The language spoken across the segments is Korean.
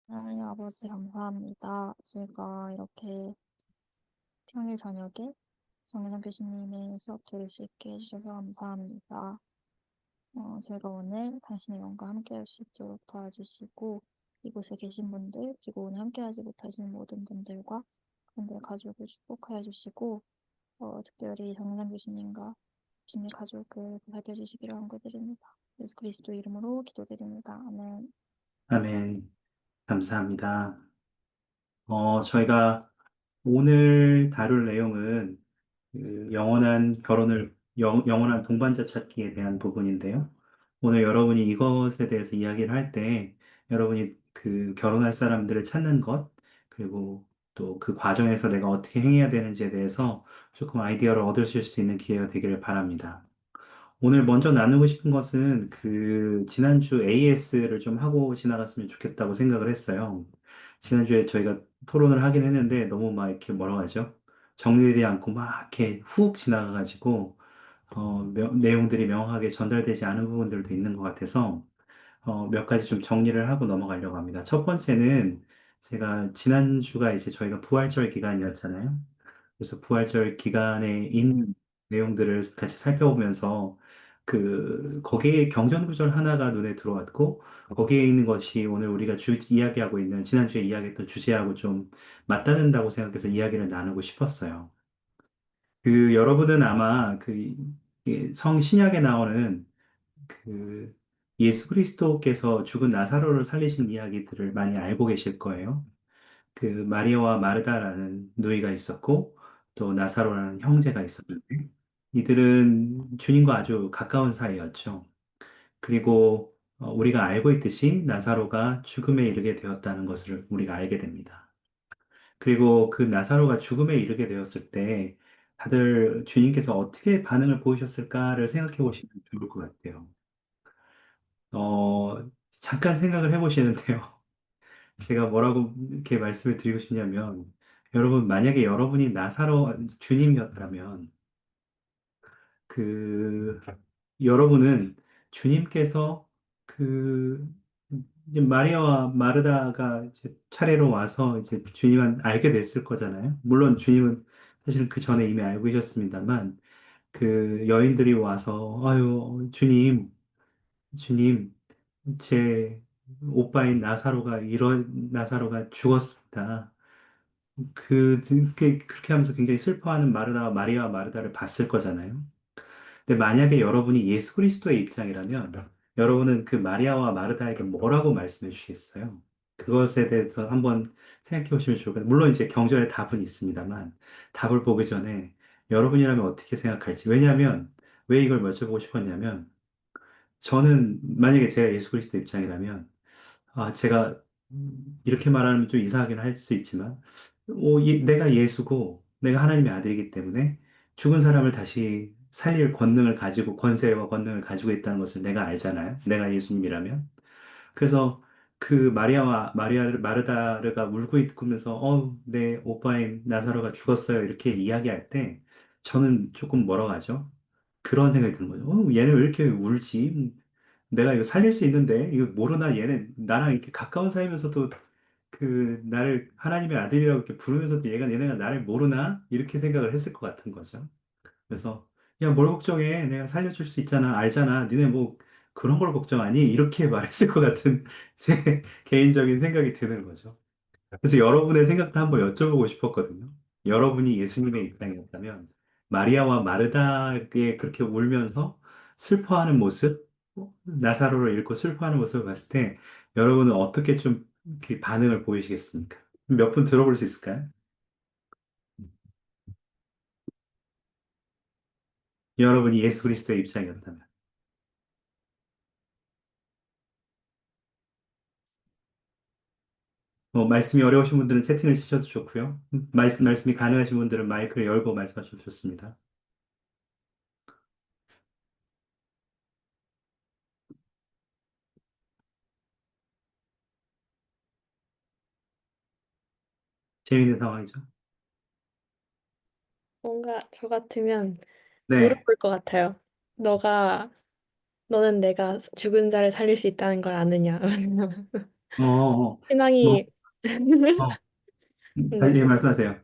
하나님 아버지 감사합니다. 저희가 이렇게 평일 저녁에 정혜정 교수님의 수업 들을 수 있게 해주셔서 감사합니다. 저희가 오늘 당신의 영과 함께 할 수 있도록 도와주시고 이곳에 계신 분들 그리고 오늘 함께하지 못하시는 모든 분들과 그분들 가족을 축복하여 주시고 특별히 정혜정 교수님과 교수님 가족을 살펴주시기를 원구드립니다. 예수 그리스도 이름으로 기도드립니다. 아멘. 아멘. 감사합니다. 저희가 오늘 다룰 내용은 그 영원한 동반자 찾기에 대한 부분인데요. 오늘 여러분이 이것에 대해서 이야기를 할 때, 여러분이 그 결혼할 사람들을 찾는 것, 그리고 또 그 과정에서 내가 어떻게 행해야 되는지에 대해서 조금 아이디어를 얻으실 수 있는 기회가 되기를 바랍니다. 오늘 먼저 나누고 싶은 것은 그 지난주 AS를 좀 하고 지나갔으면 좋겠다고 생각을 했어요. 지난주에 저희가 토론을 하긴 했는데 너무 막 이렇게 뭐라고 하죠? 정리되지 않고 막 이렇게 훅 지나가가지고 내용들이 명확하게 전달되지 않은 부분들도 있는 것 같아서 몇 가지 좀 정리를 하고 넘어가려고 합니다. 첫 번째는 제가 지난주가 이제 저희가 부활절 기간이었잖아요. 그래서 부활절 기간에 있는 내용들을 같이 살펴보면서 거기에 경전구절 하나가 눈에 들어왔고 거기에 있는 것이 오늘 우리가 이야기하고 있는 지난주에 이야기했던 주제하고 좀 맞닿는다고 생각해서 이야기를 나누고 싶었어요. 여러분은 아마 신약에 나오는 그 예수 그리스도께서 죽은 나사로를 살리신 이야기들을 많이 알고 계실 거예요. 마리아와 마르다라는 누이가 있었고 또 나사로라는 형제가 있었는데 이들은 주님과 아주 가까운 사이였죠. 그리고 우리가 알고 있듯이 나사로가 죽음에 이르게 되었다는 것을 우리가 알게 됩니다. 그리고 그 나사로가 죽음에 이르게 되었을 때 다들 주님께서 어떻게 반응을 보이셨을까를 생각해 보시면 좋을 것 같아요. 잠깐 생각을 해보시는데요. 제가 뭐라고 이렇게 말씀을 드리고 싶냐면, 여러분, 만약에 여러분이 주님이었다면, 그, 여러분은 주님께서 이제 마리아와 마르다가 이제 차례로 와서 이제 주님은 알게 됐을 거잖아요. 물론 주님은 사실은 그 전에 이미 알고 계셨습니다만, 그 여인들이 와서, 아유, 주님, 제 오빠인 나사로가 죽었습니다. 그렇게 하면서 굉장히 슬퍼하는 마리아와 마르다를 봤을 거잖아요. 근데 만약에 여러분이 예수 그리스도의 입장이라면, 여러분은 그 마리아와 마르다에게 뭐라고 말씀해 주시겠어요? 그것에 대해서 한번 생각해 보시면 좋을 것 같아요. 물론 이제 경전에 답은 있습니다만, 답을 보기 전에 여러분이라면 어떻게 생각할지. 왜냐하면, 왜 이걸 여쭤보고 싶었냐면, 저는 만약에 제가 예수 그리스도 입장이라면, 제가 이렇게 말하면 좀 이상하긴 할 수 있지만, 내가 예수고 내가 하나님의 아들이기 때문에 죽은 사람을 다시 살릴 권세와 권능을 가지고 있다는 것을 내가 알잖아요. 내가 예수님이라면. 그래서 마르다르가 울고 있으면서, 내 오빠인 나사로가 죽었어요. 이렇게 이야기할 때, 저는 조금 뭐라고 하죠? 그런 생각이 드는 거죠. 얘네 왜 이렇게 울지? 내가 이거 살릴 수 있는데, 이거 모르나? 얘네, 나랑 이렇게 가까운 사이면서도 나를 하나님의 아들이라고 이렇게 부르면서도 얘네가 나를 모르나? 이렇게 생각을 했을 것 같은 거죠. 그래서 야, 뭘 걱정해? 내가 살려줄 수 있잖아. 알잖아. 니네 뭐 그런 걸 걱정하니? 이렇게 말했을 것 같은 제 개인적인 생각이 드는 거죠. 그래서 여러분의 생각도 한번 여쭤보고 싶었거든요. 여러분이 예수님의 입장이었다면 마리아와 마르다에 그렇게 울면서 슬퍼하는 모습, 나사로를 잃고 슬퍼하는 모습을 봤을 때 여러분은 어떻게 좀 이렇게 반응을 보이시겠습니까? 몇 분 들어볼 수 있을까요? 여러분이 예수 그리스도의 입장이었다면. 말씀이 어려우신 분들은 채팅을 치셔도 좋고요. 말씀이 가능하신 분들은 마이크를 열고 말씀하셔도 좋습니다. 재미있는 상황이죠. 뭔가 저 같으면 네. 물어볼 것 같아요. 너는 내가 죽은 자를 살릴 수 있다는 걸 아느냐? 어, 어, 뭐, 신앙이, 어, 네. 예, 말씀하세요.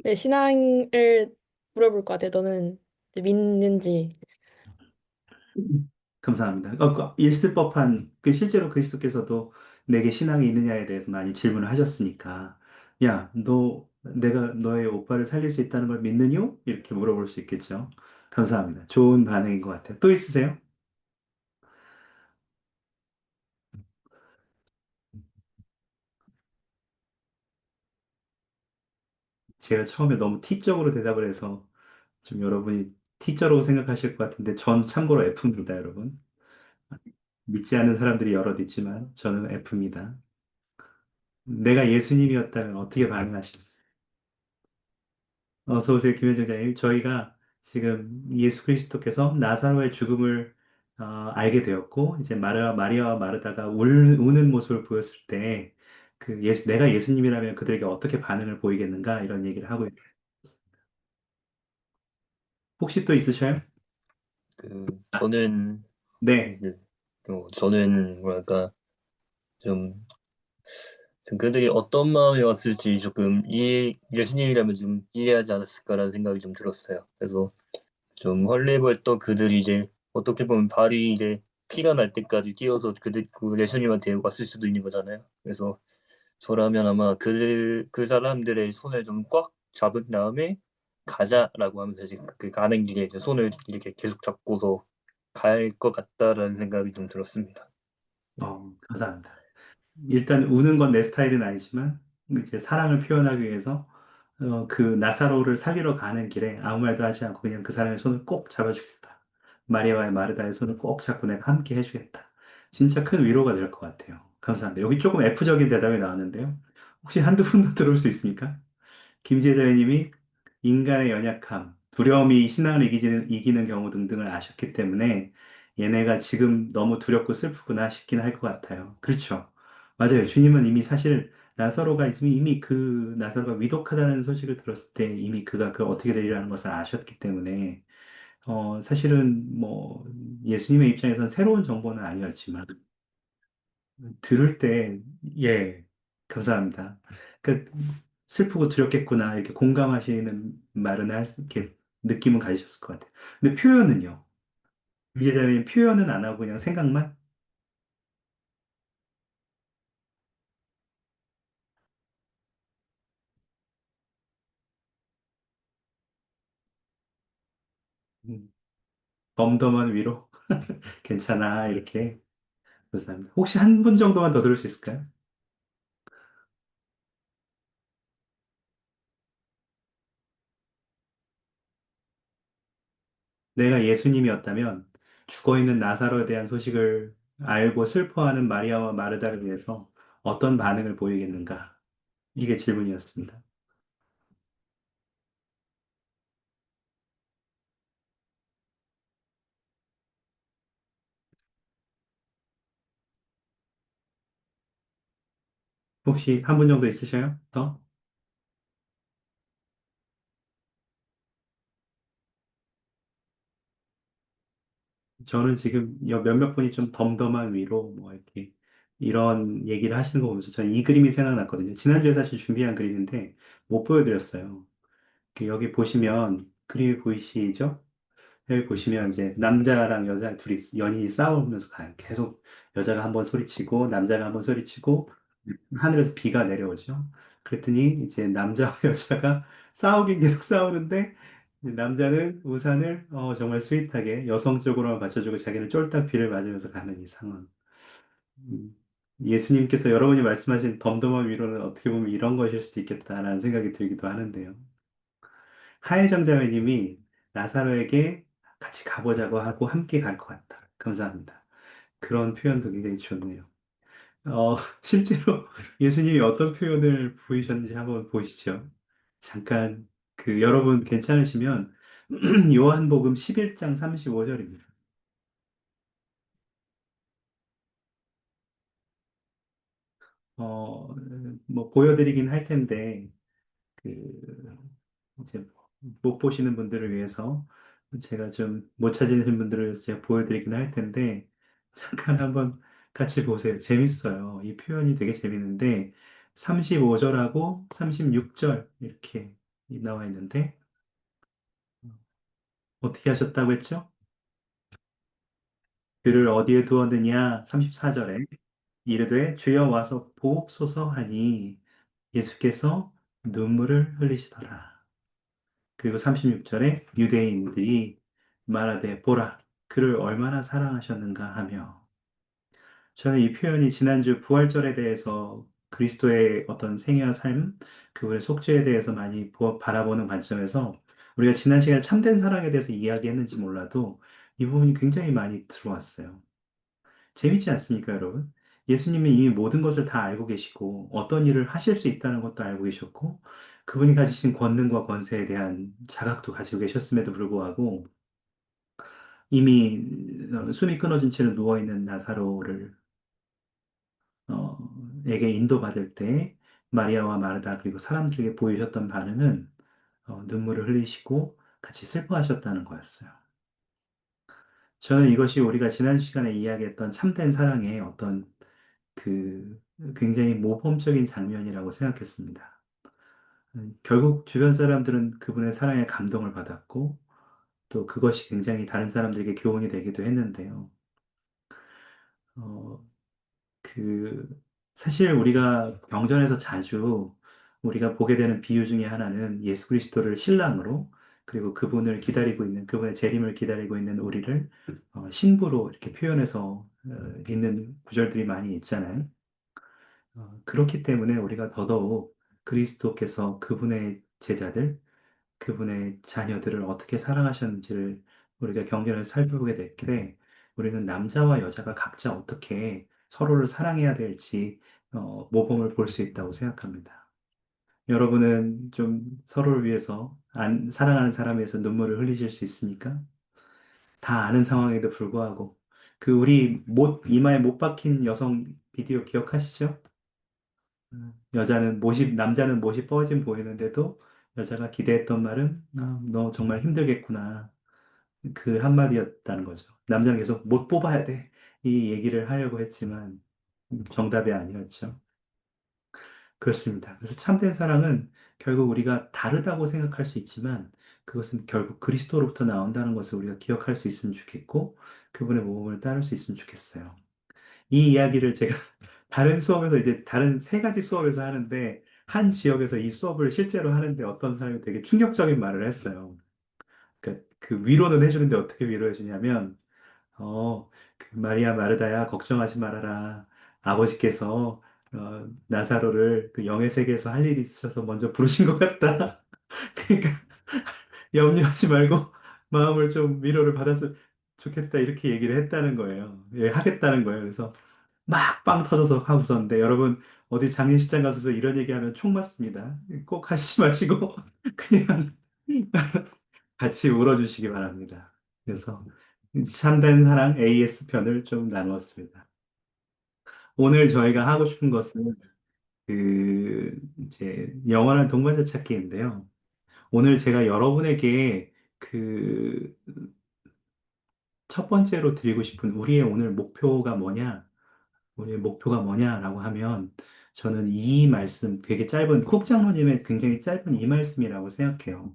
네, 신앙을 물어볼 것 같아요. 너는 믿는지. 감사합니다. 있을 법한, 실제로 그리스도께서도 내게 신앙이 있느냐에 대해서 많이 질문을 하셨으니까, 야, 내가 너의 오빠를 살릴 수 있다는 걸 믿느뇨? 이렇게 물어볼 수 있겠죠. 감사합니다. 좋은 반응인 것 같아요. 또 있으세요? 제가 처음에 너무 T적으로 대답을 해서 좀 여러분이 T자로 생각하실 것 같은데, 전 참고로 F입니다, 여러분. 믿지 않는 사람들이 여럿 있지만, 저는 F입니다. 내가 예수님이었다면 어떻게 반응하시겠어요? 어서 오세요, 김현정 장님. 저희가 지금 예수 그리스도께서 나사로의 죽음을 알게 되었고, 이제 마리아와 마르다가 우는 모습을 보였을 때, 내가 예수님이라면 그들에게 어떻게 반응을 보이겠는가, 이런 얘기를 하고 있습니다. 혹시 또 있으셔요? 저는 네. 이제 저는 뭐랄까 좀, 좀 그들이 어떤 마음이 왔을지 조금 예수님이라면 좀 이해하지 않았을까라는 생각이 좀 들었어요. 그래서 좀 헐레벌떡 그들이 이제 어떻게 보면 발이 이제 피가 날 때까지 뛰어서 그 예수님한테 왔을 수도 있는 거잖아요. 그래서 저라면 아마 그 사람들의 손을 좀 꽉 잡은 다음에 가자라고 하면서 이제 그 가는 길에 이제 손을 이렇게 계속 잡고서 갈 것 같다라는 생각이 좀 들었습니다. 감사합니다. 일단 우는 건 내 스타일은 아니지만 이제 사랑을 표현하기 위해서 그 나사로를 살리러 가는 길에 아무 말도 하지 않고 그냥 그 사람의 손을 꼭 잡아주겠다. 마리아와 마르다의 손을 꼭 잡고 내가 함께 해주겠다. 진짜 큰 위로가 될 것 같아요. 감사합니다. 여기 조금 F적인 대답이 나왔는데요. 혹시 한두 분 더 들어올 수 있습니까? 김재자님이 인간의 연약함, 두려움이 신앙을 이기는 경우 등등을 아셨기 때문에 얘네가 지금 너무 두렵고 슬프구나 싶긴 할 것 같아요. 그렇죠. 맞아요. 주님은 이미 사실 이미 그 나사로가 위독하다는 소식을 들었을 때 이미 그가 그 어떻게 되리라는 것을 아셨기 때문에 사실은 뭐 예수님의 입장에서는 새로운 정보는 아니었지만 들을 때, 예, 감사합니다. 그, 슬프고 두렵겠구나, 이렇게 공감하시는 말은 이렇게 느낌은 가지셨을 것 같아요. 근데 표현은요? 유재자님 표현은 안 하고 그냥 생각만? 음, 덤덤한 위로? 괜찮아, 이렇게. 감사합니다. 혹시 한 분 정도만 더 들을 수 있을까요? 내가 예수님이었다면 죽어 있는 나사로에 대한 소식을 알고 슬퍼하는 마리아와 마르다를 위해서 어떤 반응을 보이겠는가? 이게 질문이었습니다. 혹시 한 분 정도 있으셔요? 더? 저는 지금 몇몇 분이 좀 덤덤한 위로 뭐 이렇게 이런 얘기를 하시는 거 보면서 저는 이 그림이 생각났거든요. 지난주에 사실 준비한 그림인데 못 보여드렸어요. 여기 보시면 그림이 보이시죠? 여기 보시면 이제 남자랑 여자 둘이 연인이 싸우면서 가요. 계속 여자가 한번 소리치고 남자가 한번 소리치고 하늘에서 비가 내려오죠. 그랬더니 이제 남자와 여자가 싸우긴 계속 싸우는데 이제 남자는 우산을 정말 스윗하게 여성적으로만 받쳐주고 자기는 쫄딱 비를 맞으면서 가는 이 상황. 음, 예수님께서 여러분이 말씀하신 덤덤한 위로는 어떻게 보면 이런 것일 수도 있겠다라는 생각이 들기도 하는데요. 하혜정자매님이 나사로에게 같이 가보자고 하고 함께 갈 것 같다. 감사합니다. 그런 표현도 굉장히 좋네요. 실제로 예수님이 어떤 표현을 보이셨는지 한번 보시죠. 잠깐, 여러분 괜찮으시면 요한복음 11장 35절입니다. 어, 뭐 보여드리긴 할 텐데, 그, 이제 못 보시는 분들을 위해서 제가 좀 못 찾으시는 분들을 제가 보여드리긴 할 텐데, 잠깐 한번 같이 보세요. 재밌어요. 이 표현이 되게 재밌는데 35절하고 36절 이렇게 나와 있는데 어떻게 하셨다고 했죠? 그를 어디에 두었느냐? 34절에 이르되 주여 와서 보옵소서 하니 예수께서 눈물을 흘리시더라. 그리고 36절에 유대인들이 말하되 보라 그를 얼마나 사랑하셨는가 하며 저는 이 표현이 지난주 부활절에 대해서 그리스도의 어떤 생애와 삶, 그분의 속죄에 대해서 많이 바라보는 관점에서 우리가 지난 시간에 참된 사랑에 대해서 이야기했는지 몰라도 이 부분이 굉장히 많이 들어왔어요. 재밌지 않습니까, 여러분? 예수님이 이미 모든 것을 다 알고 계시고 어떤 일을 하실 수 있다는 것도 알고 계셨고 그분이 가지신 권능과 권세에 대한 자각도 가지고 계셨음에도 불구하고 이미 숨이 끊어진 채로 누워있는 나사로를 어, 에게 인도받을 때 마리아와 마르다 그리고 사람들에게 보이셨던 반응은 눈물을 흘리시고 같이 슬퍼하셨다는 거였어요. 저는 이것이 우리가 지난 시간에 이야기했던 참된 사랑의 어떤 그 굉장히 모범적인 장면이라고 생각했습니다. 결국 주변 사람들은 그분의 사랑에 감동을 받았고 또 그것이 굉장히 다른 사람들에게 교훈이 되기도 했는데요. 어, 그 사실 우리가 경전에서 자주 우리가 보게 되는 비유 중에 하나는 예수 그리스도를 신랑으로 그리고 그분을 기다리고 있는 그분의 재림을 기다리고 있는 우리를 신부로 이렇게 표현해서 있는 구절들이 많이 있잖아요. 그렇기 때문에 우리가 더더욱 그리스도께서 그분의 제자들, 그분의 자녀들을 어떻게 사랑하셨는지를 우리가 경전에서 살펴보게 될 때 우리는 남자와 여자가 각자 어떻게 서로를 사랑해야 될지 모범을 볼 수 있다고 생각합니다. 여러분은 좀 서로를 위해서 사랑하는 사람에 위해서 눈물을 흘리실 수 있습니까? 다 아는 상황에도 불구하고 그 우리 이마에 못 박힌 여성 비디오 기억하시죠? 남자는 못이 뻗진 보이는데도 여자가 기대했던 말은 너 정말 힘들겠구나. 그 한마디였다는 거죠. 남자는 계속 못 뽑아야 돼. 이 얘기를 하려고 했지만 정답이 아니었죠. 그렇습니다. 그래서 참된 사랑은 결국 우리가 다르다고 생각할 수 있지만 그것은 결국 그리스도로부터 나온다는 것을 우리가 기억할 수 있으면 좋겠고 그분의 모범을 따를 수 있으면 좋겠어요. 이 이야기를 제가 다른 수업에서 이제 다른 세 가지 수업에서 하는데 한 지역에서 이 수업을 실제로 하는데 어떤 사람이 되게 충격적인 말을 했어요. 그러니까 그 위로는 해주는데 어떻게 위로해 주냐면 그 마리아 마르다야 걱정하지 말아라. 아버지께서 나사로를 그 영의 세계에서 할 일이 있으셔서 먼저 부르신 것 같다. 그러니까 염려하지 말고 마음을 좀 위로를 받았으면 좋겠다 이렇게 얘기를 했다는 거예요. 예, 하겠다는 거예요. 그래서 막 빵 터져서 하고 있었는데 여러분 어디 장례식장 가서 이런 얘기하면 총 맞습니다. 꼭 하시지 마시고 그냥 같이 울어주시기 바랍니다. 그래서 참된 사랑 AS 편을 좀 나누었습니다. 오늘 저희가 하고 싶은 것은 이제 영원한 동반자 찾기인데요. 오늘 제가 여러분에게 그 첫 번째로 드리고 싶은 우리의 오늘 목표가 뭐냐? 우리의 목표가 뭐냐라고 하면 저는 이 말씀 되게 짧은 쿡 장로님의 굉장히 짧은 이 말씀이라고 생각해요.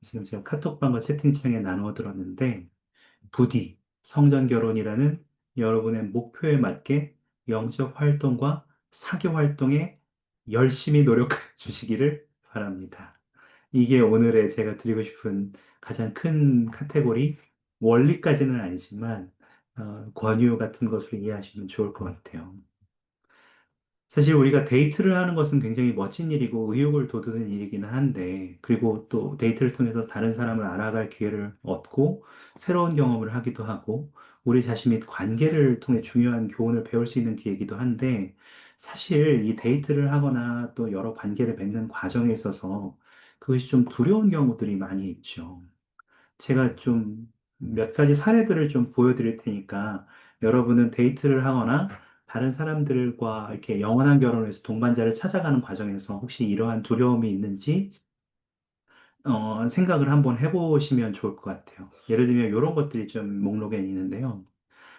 지금 제가 카톡방과 채팅창에 나누어 들었는데 부디 성전 결혼이라는 여러분의 목표에 맞게 영적 활동과 사교 활동에 열심히 노력해 주시기를 바랍니다. 이게 오늘의 제가 드리고 싶은 가장 큰 카테고리, 원리까지는 아니지만 권유 같은 것으로 이해하시면 좋을 것 같아요. 사실 우리가 데이트를 하는 것은 굉장히 멋진 일이고 의욕을 돋우는 일이기는 한데, 그리고 또 데이트를 통해서 다른 사람을 알아갈 기회를 얻고, 새로운 경험을 하기도 하고, 우리 자신 및 관계를 통해 중요한 교훈을 배울 수 있는 기회이기도 한데, 사실 이 데이트를 하거나 또 여러 관계를 맺는 과정에 있어서 그것이 좀 두려운 경우들이 많이 있죠. 제가 좀 몇 가지 사례들을 좀 보여드릴 테니까 여러분은 데이트를 하거나 다른 사람들과 이렇게 영원한 결혼을 위해서 동반자를 찾아가는 과정에서 혹시 이러한 두려움이 있는지 생각을 한번 해보시면 좋을 것 같아요. 예를 들면 이런 것들이 좀 목록에 있는데요.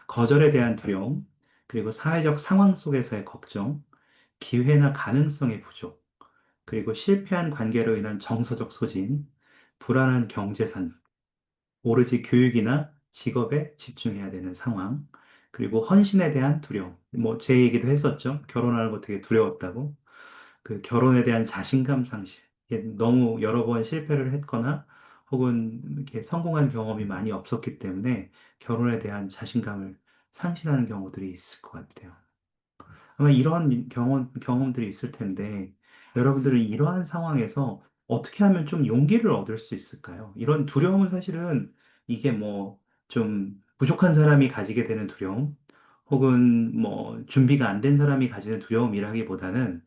거절에 대한 두려움, 그리고 사회적 상황 속에서의 걱정, 기회나 가능성의 부족, 그리고 실패한 관계로 인한 정서적 소진, 불안한 경제상, 오로지 교육이나 직업에 집중해야 되는 상황, 그리고 헌신에 대한 두려움. 뭐, 제 얘기도 했었죠. 결혼하는 거 되게 두려웠다고. 그 결혼에 대한 자신감 상실. 이게 너무 여러 번 실패를 했거나 혹은 이렇게 성공한 경험이 많이 없었기 때문에 결혼에 대한 자신감을 상실하는 경우들이 있을 것 같아요. 아마 이런 경험들이 있을 텐데, 여러분들은 이러한 상황에서 어떻게 하면 좀 용기를 얻을 수 있을까요? 이런 두려움은 사실은 이게 뭐 좀 부족한 사람이 가지게 되는 두려움, 혹은 뭐 준비가 안 된 사람이 가지는 두려움이라기보다는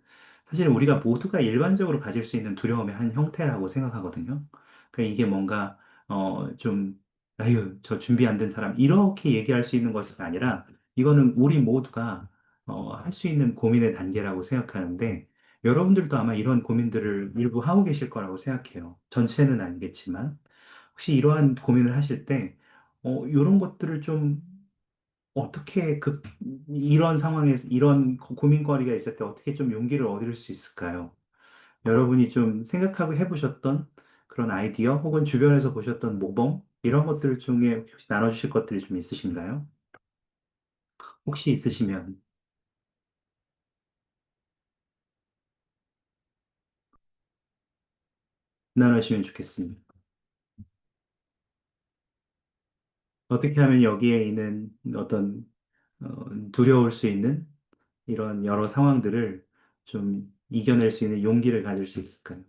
사실 우리가 모두가 일반적으로 가질 수 있는 두려움의 한 형태라고 생각하거든요. 그러니까 이게 뭔가, 좀, 아유, 저 준비 안 된 사람, 이렇게 얘기할 수 있는 것이 아니라, 이거는 우리 모두가 할 수 있는 고민의 단계라고 생각하는데, 여러분들도 아마 이런 고민들을 일부 하고 계실 거라고 생각해요. 전체는 아니겠지만, 혹시 이러한 고민을 하실 때, 이런 것들을 좀 어떻게 이런 상황에서, 이런 고민거리가 있을 때 어떻게 좀 용기를 얻을 수 있을까요? 여러분이 좀 생각하고 해보셨던 그런 아이디어, 혹은 주변에서 보셨던 모범, 이런 것들 중에 혹시 나눠주실 것들이 좀 있으신가요? 혹시 있으시면 나누시면 좋겠습니다. 어떻게 하면 여기에 있는 어떤 두려울 수 있는 이런 여러 상황들을 좀 이겨낼 수 있는 용기를 가질 수 있을까요?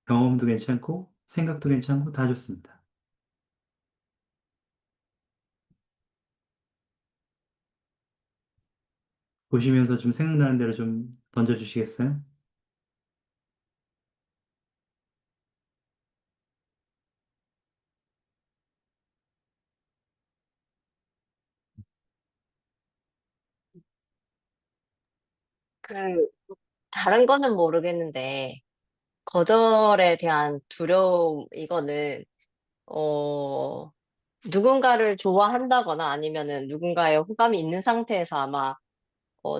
경험도 괜찮고 생각도 괜찮고 다 좋습니다. 보시면서 좀 생각나는 대로 좀 던져주시겠어요? 그, 다른 거는 모르겠는데, 거절에 대한 두려움, 이거는, 어, 누군가를 좋아한다거나 아니면은 누군가의 호감이 있는 상태에서 아마,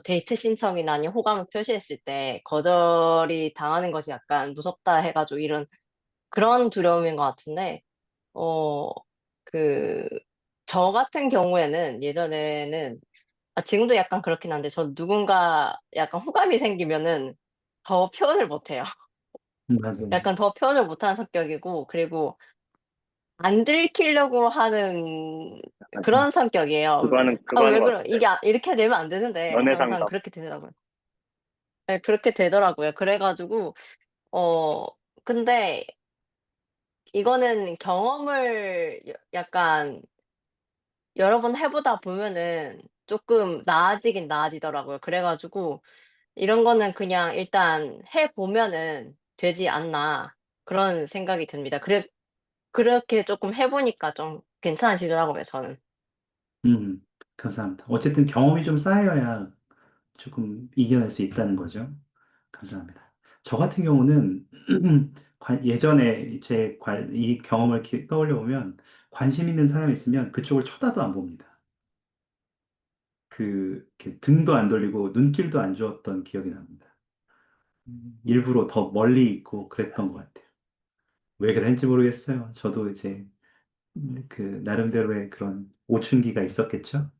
데이트 신청이나 아니면 호감을 표시했을 때 거절이 당하는 것이 약간 무섭다 해가지고 그런 두려움인 것 같은데, 어, 그, 저 같은 경우에는 예전에는 지금도 약간 그렇긴 한데, 저 누군가 약간 호감이 생기면은 더 표현을 못해요. 맞아요. 약간 더 표현을 못하는 성격이고, 그리고 안 들키려고 하는 그런 성격이에요. 아, 그거 하는 왜 것 그래? 같은데. 이게 이렇게 되면 안 되는데, 연애 항상 상담. 그렇게 되더라고요. 네, 그렇게 되더라고요. 그래가지고, 어, 근데 이거는 경험을 약간 여러 번 해보다 보면은 조금 나아지긴 나아지더라고요. 그래가지고, 이런 거는 그냥 일단 해 보면은 되지 않나 그런 생각이 듭니다. 그렇게 조금 해 보니까 좀 괜찮아지더라고요, 저는. 음, 감사합니다. 어쨌든 경험이 좀 쌓여야 조금 이겨낼 수 있다는 거죠. 감사합니다. 저 같은 경우는 예전에 이 경험을 떠올려 보면 관심 있는 사람이 있으면 그쪽을 쳐다도 안 봅니다. 이렇게 등도 안 돌리고 눈길도 안 주었던 기억이 납니다. 일부러 더 멀리 있고 그랬던 것 같아요. 왜 그랬는지 모르겠어요. 저도 이제 나름대로의 그런 오춘기가 있었겠죠.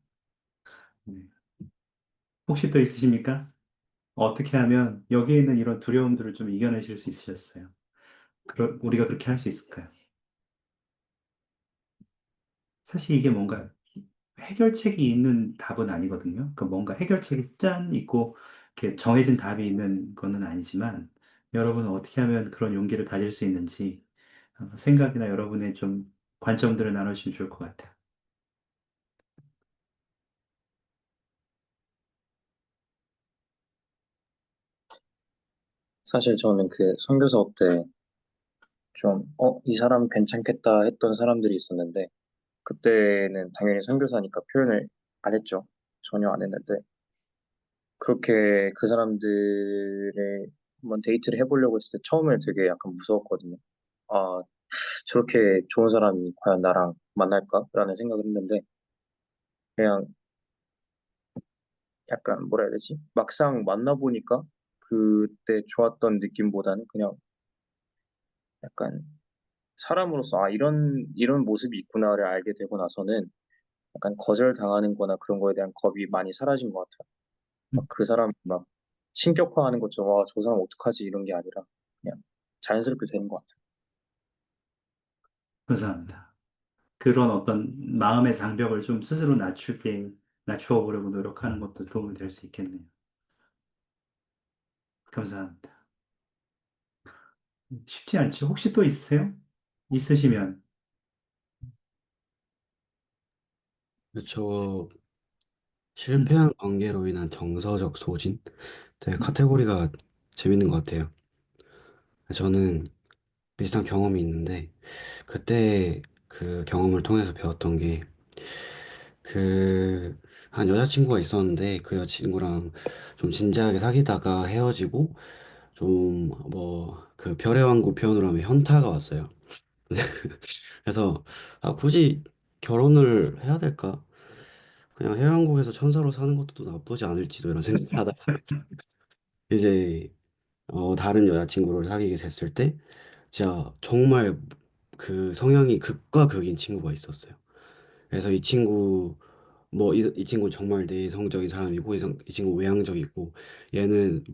네. 혹시 또 있으십니까? 어떻게 하면 여기에 있는 이런 두려움들을 좀 이겨내실 수 있으셨어요? 우리가 그렇게 할 수 있을까요? 사실 이게 뭔가 해결책이 있는 답은 아니거든요. 그러니까 뭔가 해결책이 짠 있고 이렇게 정해진 답이 있는 거는 아니지만 여러분은 어떻게 하면 그런 용기를 가질 수 있는지 생각이나 여러분의 좀 관점들을 나누시면 좋을 것 같아요. 사실 저는 그 선교 사업 때 좀, 이 사람 괜찮겠다 했던 사람들이 있었는데, 그때는 당연히 선교사니까 표현을 안 했죠. 전혀 안 했는데, 그렇게 그 사람들의 한번 데이트를 해보려고 했을 때 처음에 되게 약간 무서웠거든요. 아, 저렇게 좋은 사람이 과연 나랑 만날까라는 생각을 했는데 그냥 약간 뭐라 해야 되지? 막상 만나보니까 그때 좋았던 느낌보다는 그냥 약간 사람으로서 아 이런 모습이 있구나를 알게 되고 나서는 약간 거절당하는 거나 그런 거에 대한 겁이 많이 사라진 것 같아요. 막 그 사람 막 신격화하는 것처럼 와, 저 사람 어떡하지 이런 게 아니라 그냥 자연스럽게 되는 것 같아요. 감사합니다. 그런 어떤 마음의 장벽을 좀 스스로 낮추어 보려고 노력하는 것도 도움이 될 수 있겠네요. 감사합니다. 쉽지 않죠. 혹시 또 있으세요? 있으시면, 저 음, 실패한 관계로 인한 정서적 소진? 되게 음, 카테고리가 재밌는 것 같아요. 저는 비슷한 경험이 있는데, 그때 그 경험을 통해서 배웠던 게, 그, 한 여자친구가 있었는데, 그 여자친구랑 좀 진지하게 사귀다가 헤어지고, 좀, 그 별의 왕국 표현으로 하면 현타가 왔어요. 그래서, 아, 굳이 결혼을 해야 될까? 그냥 해외왕국에서 천사로 사는 것도 또 나쁘지 않을지도 이런 생각을 하다가 이제 다른 여자친구를 사귀게 됐을 때 진짜 정말 그 성향이 극과 극인 친구가 있었어요. 그래서 이 친구 이 친구 정말 내성적인 사람이고 이 친구 외향적이고 얘는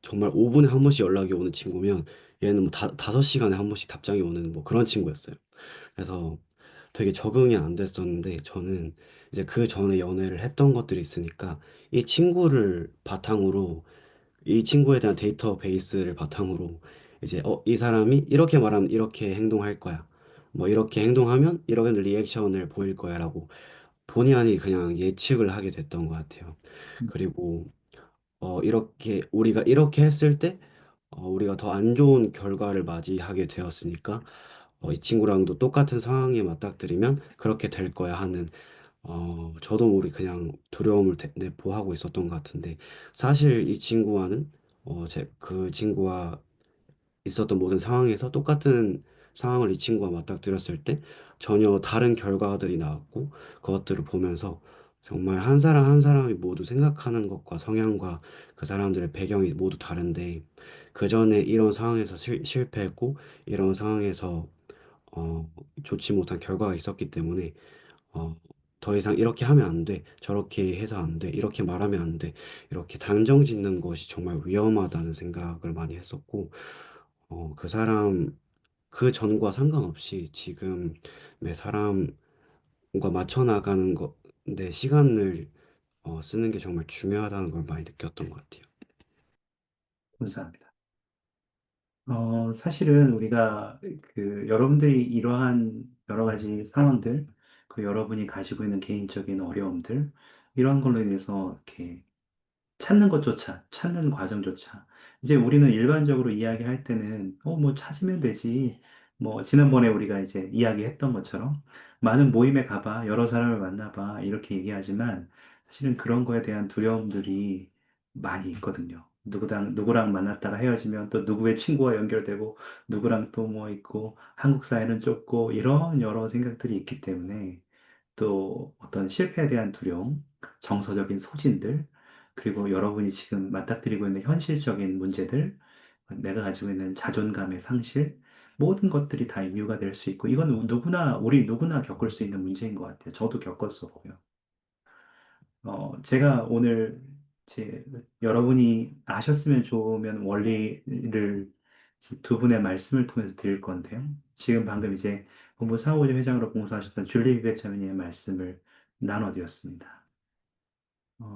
정말 5분에 한 번씩 연락이 오는 친구면 얘는 5시간에 한 번씩 답장이 오는 그런 친구였어요. 그래서 되게 적응이 안 됐었는데 저는 이제 그 전에 연애를 했던 것들이 있으니까 이 친구를 바탕으로 이 친구에 대한 데이터베이스를 바탕으로 이제 이 사람이 이렇게 말하면 이렇게 행동할 거야. 이렇게 행동하면 이런 리액션을 보일 거야라고 본의 아니 그냥 예측을 하게 됐던 것 같아요. 그리고 이렇게 우리가 이렇게 했을 때 우리가 더 안 좋은 결과를 맞이하게 되었으니까 이 친구랑도 똑같은 상황에 맞닥뜨리면 그렇게 될 거야 하는 저도 모르게 그냥 두려움을 내포하고 있었던 것 같은데 사실 이 친구와는 그 친구와 있었던 모든 상황에서 똑같은 상황을 이 친구와 맞닥뜨렸을 때 전혀 다른 결과들이 나왔고 그것들을 보면서 정말 한 사람 한 사람이 모두 생각하는 것과 성향과 그 사람들의 배경이 모두 다른데 그 전에 이런 상황에서 실패했고 이런 상황에서 어, 좋지 못한 결과가 있었기 때문에 어, 더 이상 이렇게 하면 안 돼, 저렇게 해서 안 돼, 이렇게 말하면 안 돼, 이렇게 단정 짓는 것이 정말 위험하다는 생각을 많이 했었고, 그 사람, 그 전과 상관없이 지금 매 사람과 맞춰 나가는 내 시간을 쓰는 게 정말 중요하다는 걸 많이 느꼈던 것 같아요. 감사합니다. 사실은 우리가 여러분들이 이러한 여러 가지 상황들, 그 여러분이 가지고 있는 개인적인 어려움들, 이러한 걸로 인해서 이렇게 찾는 과정조차. 이제 우리는 일반적으로 이야기할 때는, 뭐 찾으면 되지. 뭐, 지난번에 우리가 이제 이야기했던 것처럼, 많은 모임에 가봐, 여러 사람을 만나봐, 이렇게 얘기하지만, 사실은 그런 거에 대한 두려움들이 많이 있거든요. 누구랑 만났다가 헤어지면 또 누구의 친구와 연결되고, 누구랑 또 뭐 있고, 한국 사회는 좁고, 이런 여러 생각들이 있기 때문에, 또 어떤 실패에 대한 두려움, 정서적인 소진들, 그리고 여러분이 지금 맞닥뜨리고 있는 현실적인 문제들, 내가 가지고 있는 자존감의 상실, 모든 것들이 다 이유가 될 수 있고, 이건 우리 누구나 겪을 수 있는 문제인 것 같아요. 저도 겪었었고요. 제가 오늘 여러분이 아셨으면 좋으면 원리를 두 분의 말씀을 통해서 드릴 건데요. 지금 방금 이제 본부 사무부 회장으로 봉사하셨던 줄리 기백자매님의 말씀을 나눠드렸습니다.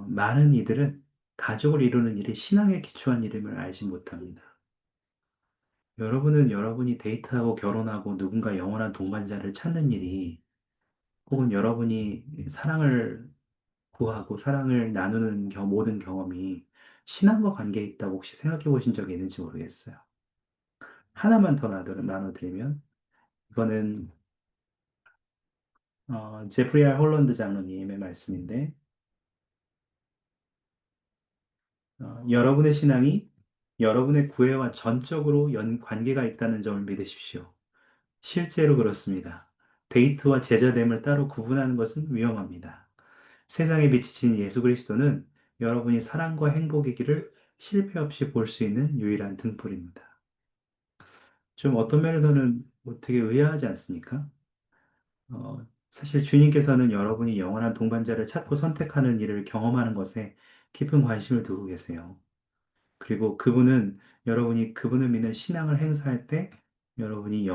많은 이들은 가족을 이루는 일이 신앙에 기초한 일임을 알지 못합니다. 여러분은 여러분이 데이트하고 결혼하고 누군가 영원한 동반자를 찾는 일이 혹은 여러분이 사랑을 구하고 사랑을 나누는 모든 경험이 신앙과 관계에 있다고 혹시 생각해 보신 적이 있는지 모르겠어요. 하나만 더 나눠드리면, 이거는, 제프리 알 홀런드 장로님의 말씀인데, 여러분의 신앙이 여러분의 구애와 전적으로 관계가 있다는 점을 믿으십시오. 실제로 그렇습니다. 데이트와 제자됨을 따로 구분하는 것은 위험합니다. 세상에 비치신 예수 그리스도는 여러분이 사랑과 행복이기를 실패 없이 볼 수 있는 유일한 등불입니다. 좀 어떤 면에서는 뭐 되게 의아하지 않습니까? 사실 주님께서는 여러분이 영원한 동반자를 찾고 선택하는 일을 경험하는 것에 깊은 관심을 두고 계세요. 그리고 그분은 여러분이 그분을 믿는 신앙을 행사할 때 여러분이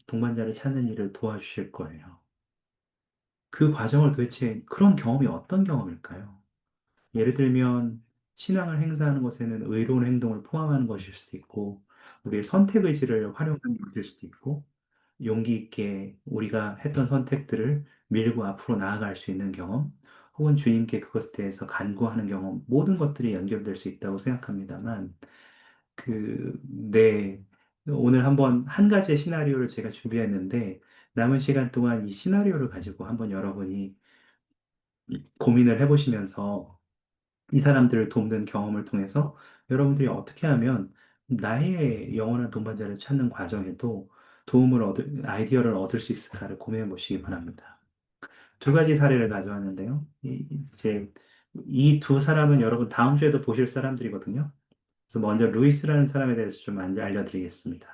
동반자를 찾는 일을 도와주실 거예요. 그 과정을 도대체 그런 경험이 어떤 경험일까요? 예를 들면 신앙을 행사하는 것에는 의로운 행동을 포함하는 것일 수도 있고 우리의 선택 의지를 활용하는 것일 수도 있고 용기 있게 우리가 했던 선택들을 밀고 앞으로 나아갈 수 있는 경험 혹은 주님께 그것에 대해서 간구하는 경험 모든 것들이 연결될 수 있다고 생각합니다만 네. 오늘 한번 한 가지의 시나리오를 제가 준비했는데 남은 시간 동안 이 시나리오를 가지고 한번 여러분이 고민을 해보시면서 이 사람들을 돕는 경험을 통해서 여러분들이 어떻게 하면 나의 영원한 동반자를 찾는 과정에도 아이디어를 얻을 수 있을까를 고민해 보시기 바랍니다. 두 가지 사례를 가져왔는데요. 이제 이 두 사람은 여러분 다음 주에도 보실 사람들이거든요. 그래서 먼저 루이스라는 사람에 대해서 좀 알려드리겠습니다.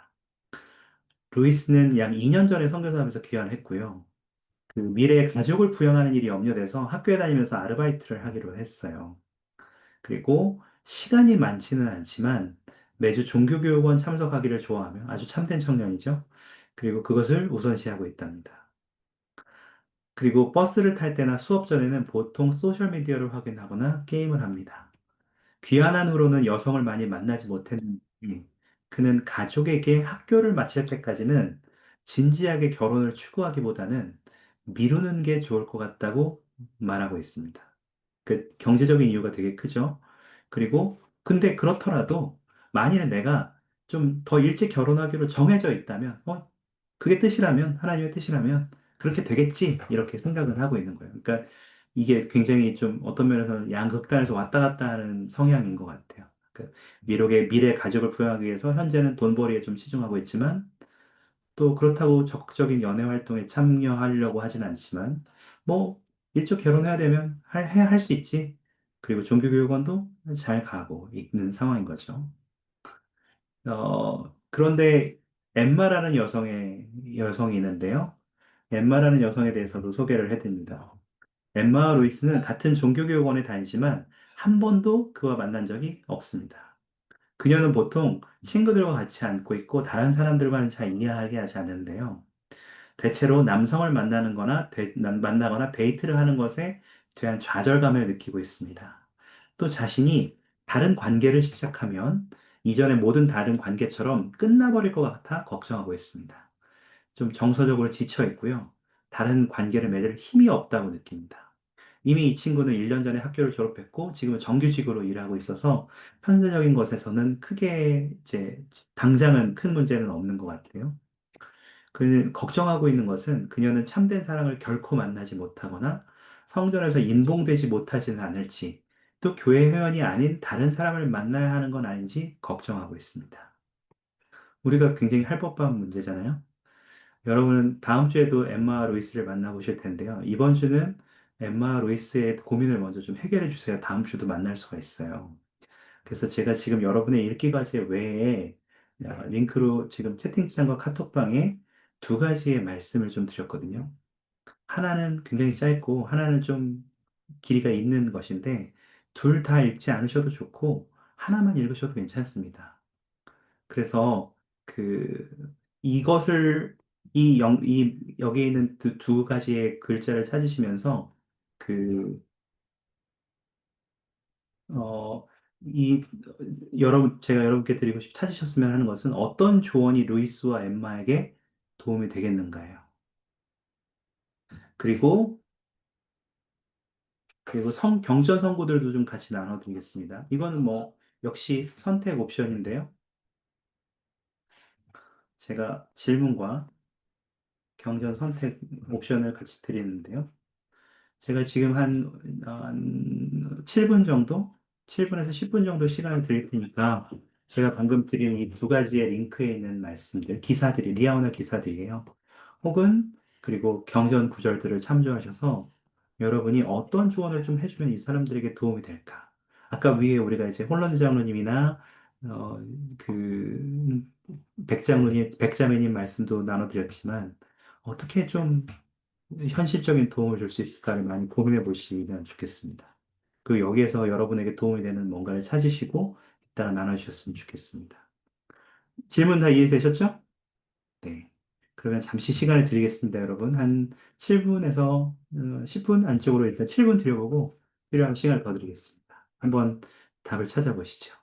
루이스는 약 2년 전에 선교사하면서 귀환했고요. 미래에 가족을 부양하는 일이 염려돼서 학교에 다니면서 아르바이트를 하기로 했어요. 그리고 시간이 많지는 않지만 매주 종교교육원 참석하기를 좋아하며 아주 참된 청년이죠. 그리고 그것을 우선시하고 있답니다. 그리고 버스를 탈 때나 수업 전에는 보통 소셜미디어를 확인하거나 게임을 합니다. 귀환한 후로는 여성을 많이 만나지 못했는데 그는 가족에게 학교를 마칠 때까지는 진지하게 결혼을 추구하기보다는 미루는 게 좋을 것 같다고 말하고 있습니다. 그 경제적인 이유가 되게 크죠. 그리고 근데 그렇더라도 만일 내가 좀 더 일찍 결혼하기로 정해져 있다면, 그게 뜻이라면, 하나님의 뜻이라면 그렇게 되겠지 이렇게 생각을 하고 있는 거예요. 그러니까 이게 굉장히 좀 어떤 면에서는 양극단에서 왔다 갔다 하는 성향인 것 같아요. 미래 가족을 부양하기 위해서 현재는 돈벌이에 좀 치중하고 있지만 또 그렇다고 적극적인 연애 활동에 참여하려고 하진 않지만 뭐 일찍 결혼해야 되면 할 수 있지. 그리고 종교교육원도 잘 가고 있는 상황인 거죠. 그런데 엠마라는 여성이 있는데요. 엠마라는 여성에 대해서도 소개를 해드립니다. 엠마 루이스는 같은 종교교육원에 다니지만 한 번도 그와 만난 적이 없습니다. 그녀는 보통 친구들과 같이 앉고 있고 다른 사람들과는 잘 이야기하게 하지 않는데요. 대체로 남성을 만나거나 데이트를 하는 것에 대한 좌절감을 느끼고 있습니다. 또 자신이 다른 관계를 시작하면 이전의 모든 다른 관계처럼 끝나버릴 것 같아 걱정하고 있습니다. 좀 정서적으로 지쳐 있고요. 다른 관계를 맺을 힘이 없다고 느낍니다. 이미 이 친구는 1년 전에 학교를 졸업했고 지금은 정규직으로 일하고 있어서 현실적인 것에서는 크게 이제 당장은 큰 문제는 없는 것 같아요. 걱정하고 있는 것은 그녀는 참된 사랑을 결코 만나지 못하거나 성전에서 인봉되지 못하지는 않을지, 또 교회 회원이 아닌 다른 사람을 만나야 하는 건 아닌지 걱정하고 있습니다. 우리가 굉장히 할 법한 문제잖아요. 여러분은 다음 주에도 엠마 로이스를 만나보실 텐데요. 이번 주는 엠마 로이스의 고민을 먼저 좀 해결해 주세요. 다음 주도 만날 수가 있어요. 그래서 제가 지금 여러분의 읽기 과제 외에 링크로 지금 채팅창과 카톡방에 두 가지의 말씀을 좀 드렸거든요. 하나는 굉장히 짧고 하나는 좀 길이가 있는 것인데 둘 다 읽지 않으셔도 좋고 하나만 읽으셔도 괜찮습니다. 그래서 그 이것을 여기에 있는 두 가지의 글자를 찾으시면서 그 어, 이, 제가 여러분께 찾으셨으면 하는 것은 어떤 조언이 루이스와 엠마에게 도움이 되겠는가요? 그리고, 경전 선고들도 좀 같이 나눠드리겠습니다. 이거는 뭐, 역시 선택 옵션인데요. 제가 질문과 경전 선택 옵션을 같이 드리는데요. 제가 지금 한 7분 정도? 7분에서 10분 정도 시간을 드릴 테니까 제가 방금 드린 이 두 가지의 링크에 있는 말씀들, 기사들이, 리아오나 기사들이에요. 혹은, 그리고 경전 구절들을 참조하셔서 여러분이 어떤 조언을 좀 해주면 이 사람들에게 도움이 될까? 아까 위에 우리가 이제 홀런드 장로님이나, 어, 그, 백자매님 말씀도 나눠드렸지만, 어떻게 좀 현실적인 도움을 줄 수 있을까를 많이 고민해 보시면 좋겠습니다. 그 여기에서 여러분에게 도움이 되는 뭔가를 찾으시고 이따가 나눠주셨으면 좋겠습니다. 질문 다 이해되셨죠? 네. 그러면 잠시 시간을 드리겠습니다, 여러분. 한 7분에서 10분 안쪽으로 일단 7분 드려보고 필요한 시간을 더 드리겠습니다. 한번 답을 찾아보시죠.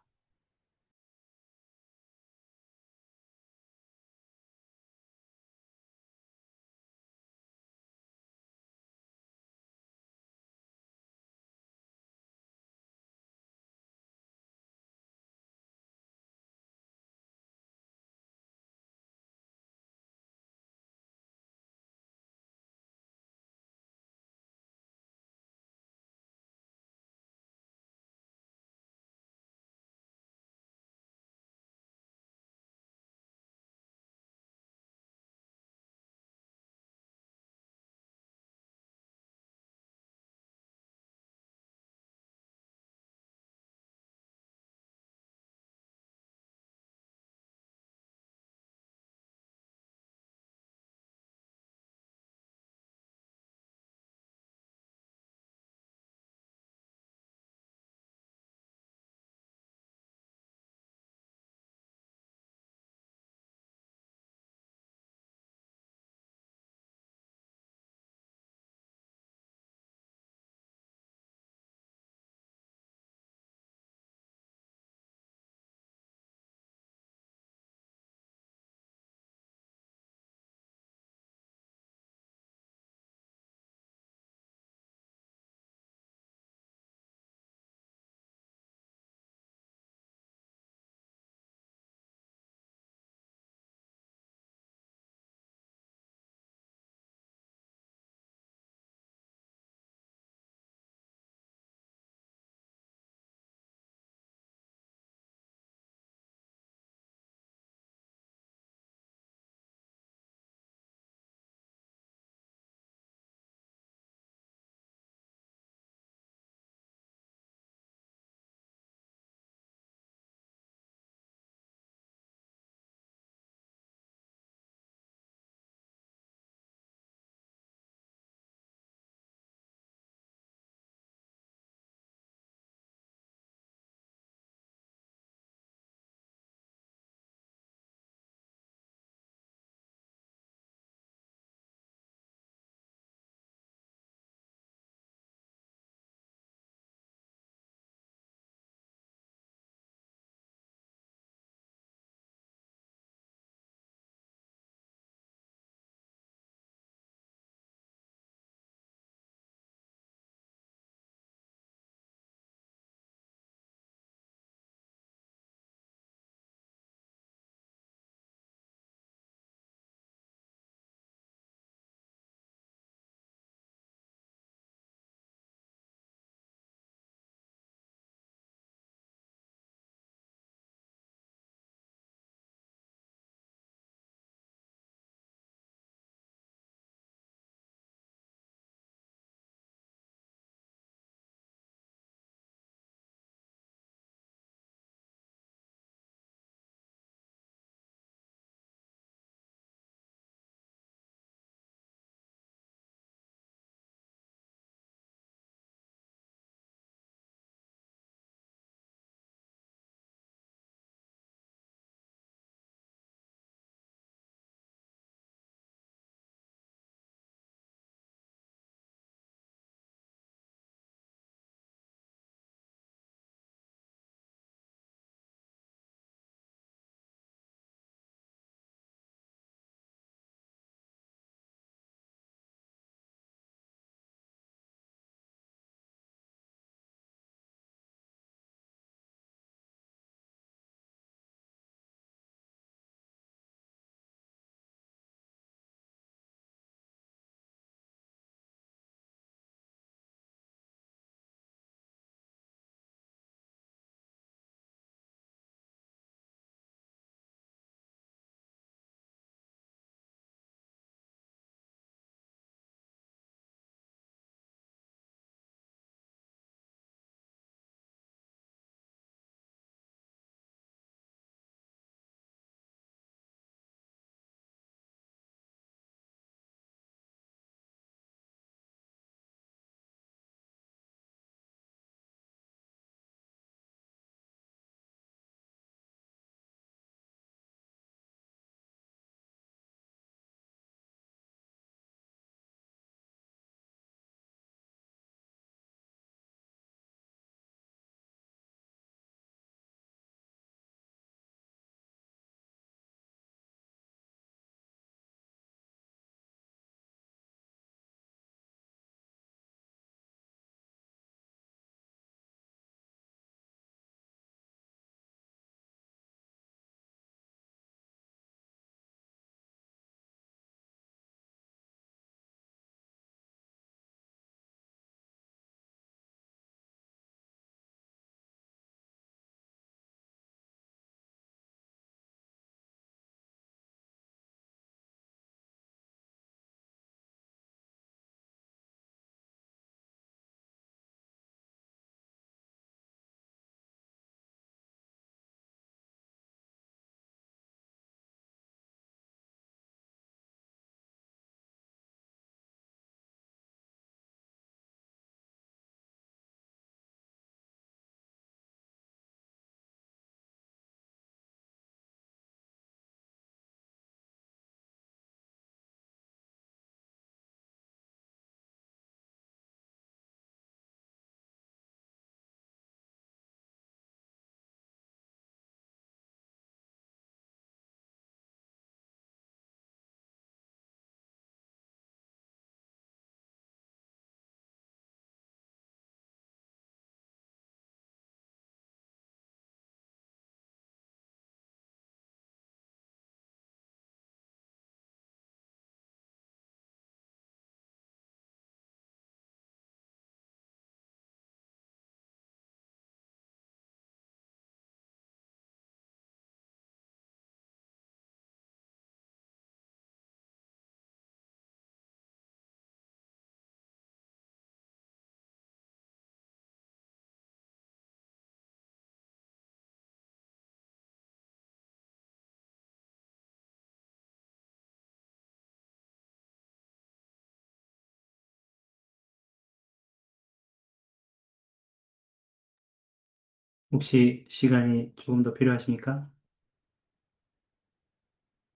혹시 시간이 조금 더 필요하십니까?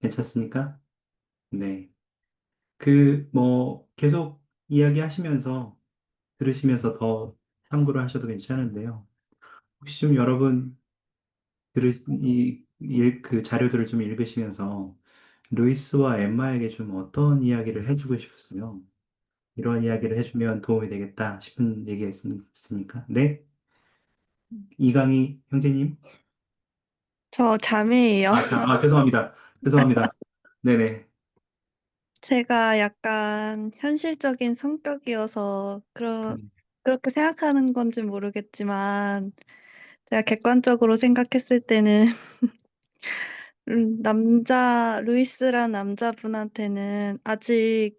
괜찮습니까? 네. 계속 이야기하시면서, 들으시면서 더 참고를 하셔도 괜찮은데요. 혹시 좀 여러분, 그 자료들을 좀 읽으시면서, 루이스와 엠마에게 좀 어떤 이야기를 해주고 싶으세요? 이런 이야기를 해주면 도움이 되겠다 싶은 얘기가 있습니까? 네? 이강희 형제님? 저 자매예요. 죄송합니다. 죄송합니다. 네네. 제가 약간 현실적인 성격이어서 음, 그렇게 생각하는 건지 모르겠지만 제가 객관적으로 생각했을 때는 루이스란 남자분한테는 아직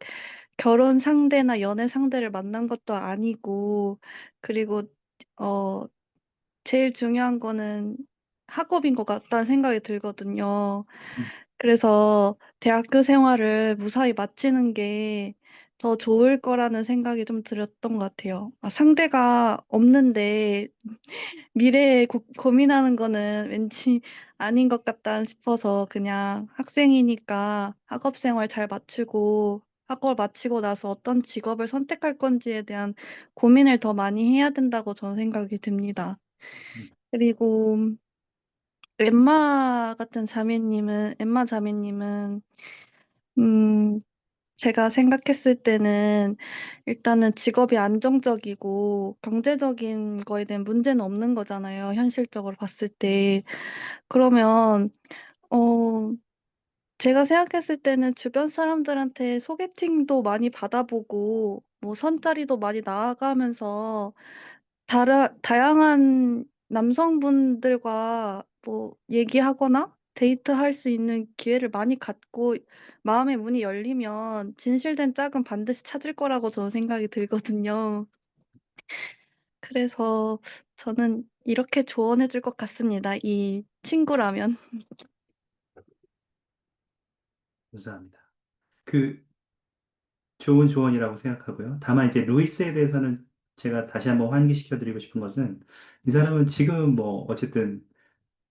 결혼 상대나 연애 상대를 만난 것도 아니고 그리고 어 제일 중요한 거는 학업인 것 같다는 생각이 들거든요. 음, 그래서 대학교 생활을 무사히 마치는 게 더 좋을 거라는 생각이 좀 들었던 것 같아요. 상대가 없는데 미래에 고민하는 거는 왠지 아닌 것 같다 싶어서 그냥 학생이니까 학업 생활 잘 마치고 학업을 마치고 나서 어떤 직업을 선택할 건지에 대한 고민을 더 많이 해야 된다고 저는 생각이 듭니다. 음. 그리고 엠마 자매님은 음 제가 생각했을 때는 일단은 직업이 안정적이고 경제적인 거에 대한 문제는 없는 거잖아요, 현실적으로 봤을 때. 그러면 어 제가 생각했을 때는 주변 사람들한테 소개팅도 많이 받아보고 뭐 선자리도 많이 나아가면서 다양한 남성분들과 뭐 얘기하거나 데이트할 수 있는 기회를 많이 갖고 마음의 문이 열리면 진실된 짝은 반드시 찾을 거라고 저는 생각이 들거든요. 그래서 저는 이렇게 조언해 줄 것 같습니다, 이 친구라면. 감사합니다. 그, 좋은 조언이라고 생각하고요. 다만 이제 루이스에 대해서는 제가 다시 한번 환기시켜 드리고 싶은 것은 이 사람은 지금 어쨌든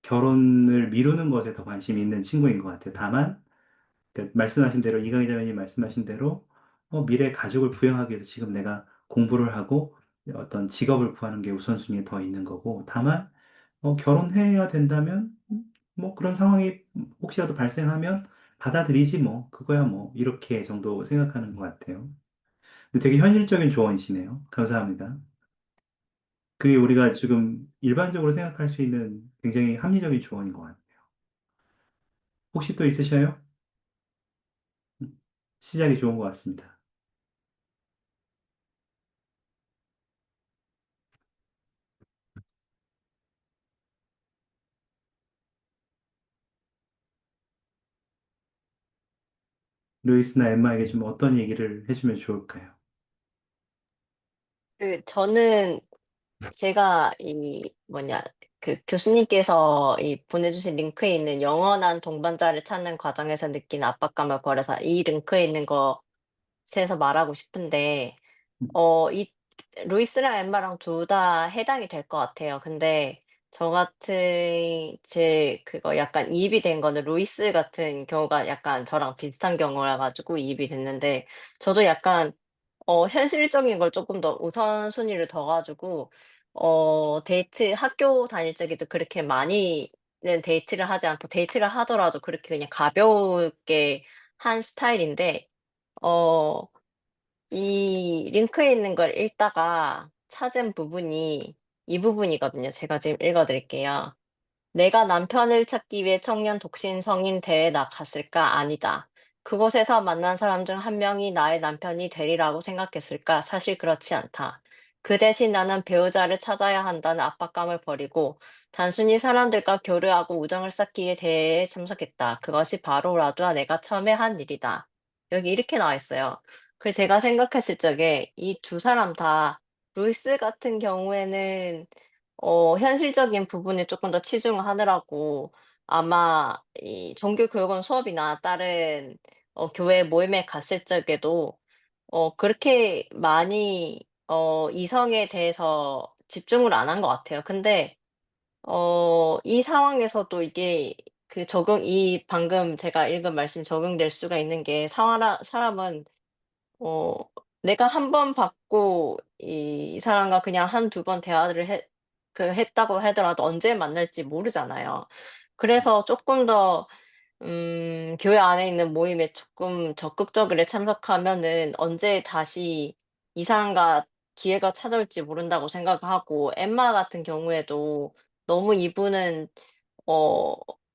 결혼을 미루는 것에 더 관심이 있는 친구인 것 같아요. 다만 말씀하신 대로 이강희 자매님 말씀하신 대로 미래 가족을 부양하기 위해서 지금 내가 공부를 하고 어떤 직업을 구하는 게 우선순위에 더 있는 거고 다만 결혼해야 된다면 그런 상황이 혹시라도 발생하면 받아들이지 그거야 이렇게 정도 생각하는 것 같아요. 근데 되게 현실적인 조언이시네요. 감사합니다. 그게 우리가 지금 일반적으로 생각할 수 있는 굉장히 합리적인 조언인 것 같아요. 혹시 또 있으셔요? 시작이 좋은 것 같습니다. 루이스나 엠마에게 좀 어떤 얘기를 해주면 좋을까요? 저는 제가 교수님께서 보내주신 링크에 있는 영원한 동반자를 찾는 과정에서 느낀 압박감을 버려서 이 링크에 있는 것에서 말하고 싶은데, 이 루이스랑 엠마랑 둘 다 해당이 될 것 같아요. 근데 그거 약간 이입이 된 거는 루이스 같은 경우가 약간 저랑 비슷한 경우라 가지고 이입이 됐는데, 저도 약간 현실적인 걸 조금 더 우선순위를 둬 가지고 학교 다닐 적에도 그렇게 많이는 데이트를 하지 않고, 데이트를 하더라도 그렇게 그냥 가볍게 한 스타일인데, 어 이 링크에 있는 걸 읽다가 찾은 부분이 이 부분이거든요. 제가 지금 읽어 드릴게요. "내가 남편을 찾기 위해 청년 독신 성인 대회에 나갔을까? 아니다. 그곳에서 만난 사람 중 한 명이 나의 남편이 되리라고 생각했을까? 사실 그렇지 않다. 그 대신 나는 배우자를 찾아야 한다는 압박감을 버리고 단순히 사람들과 교류하고 우정을 쌓기 위해 대회에 참석했다. 그것이 바로 라두와 내가 처음에 한 일이다." 여기 이렇게 나와 있어요. 그래서 제가 생각했을 적에 이 두 사람 다, 루이스 같은 경우에는 현실적인 부분에 조금 더 치중을 하느라고 아마 이 종교 교육원 수업이나 다른 교회 모임에 갔을 적에도 그렇게 많이 이성에 대해서 집중을 안 한 것 같아요. 근데 이 상황에서도 이게 이 방금 제가 읽은 말씀이 적용될 수가 있는 게 사람은 어 내가 한 번 받고 이 사람과 그냥 한두 번 대화를 했다고 하더라도 언제 만날지 모르잖아요. 그래서 쪼끔 더 교회 안에 있는 모임에 조금 적극적으로 참석하면은 언제 다시 이 사람과 기회가 찾아올지 모른다고 생각하고, 엠마 같은 경우에도 너무 이분은 어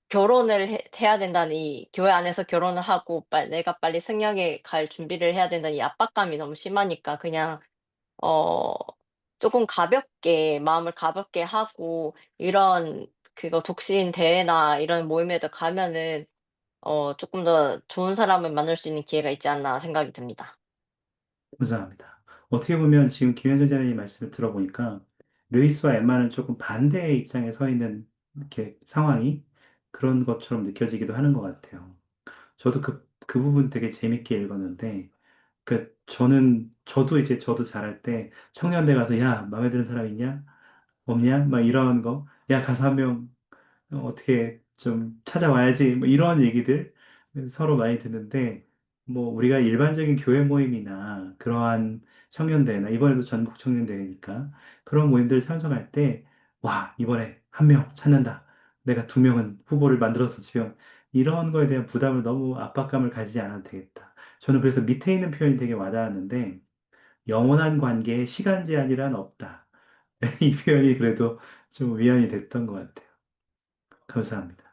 결혼을 해야 된다는 이 교회 안에서 결혼을 하고 내가 빨리 승역에 갈 준비를 해야 된다는 이 압박감이 너무 심하니까 그냥 어 쪼끔 가볍게 마음을 가볍게 하고 이런 독신 대회나 이런 모임에도 가면은 쪼끔 더 좋은 사람을 만날 수 있는 기회가 있지 않나 생각이 듭니다. 감사합니다. 어떻게 보면 지금 김현정 자매님 말씀을 들어보니까 루이스와 엠마는 조금 반대의 입장에 서 있는 이렇게 상황이 그런 것처럼 느껴지기도 하는 것 같아요. 저도 그 부분 되게 재밌게 읽었는데, 저도 잘할 때 청년대 가서 야, 마음에 드는 사람 있냐? 없냐? 막 이런 거. 야, 가서 한 명 어떻게 좀 찾아와야지 뭐 이런 얘기들 서로 많이 듣는데 뭐 우리가 일반적인 교회 모임이나 그러한 청년대회나 이번에도 전국 청년대회니까 그런 모임들 참석할 때 와, 이번에 한 명 찾는다. 내가 두 명은 후보를 만들어서 지금 이런 거에 대한 부담을 너무 압박감을 가지지 않아도 되겠다. 저는 그래서 밑에 있는 표현이 되게 와닿았는데 영원한 관계에 시간 제한이란 없다. 이 표현이 그래도 좀 위안이 됐던 것 같아요. 감사합니다.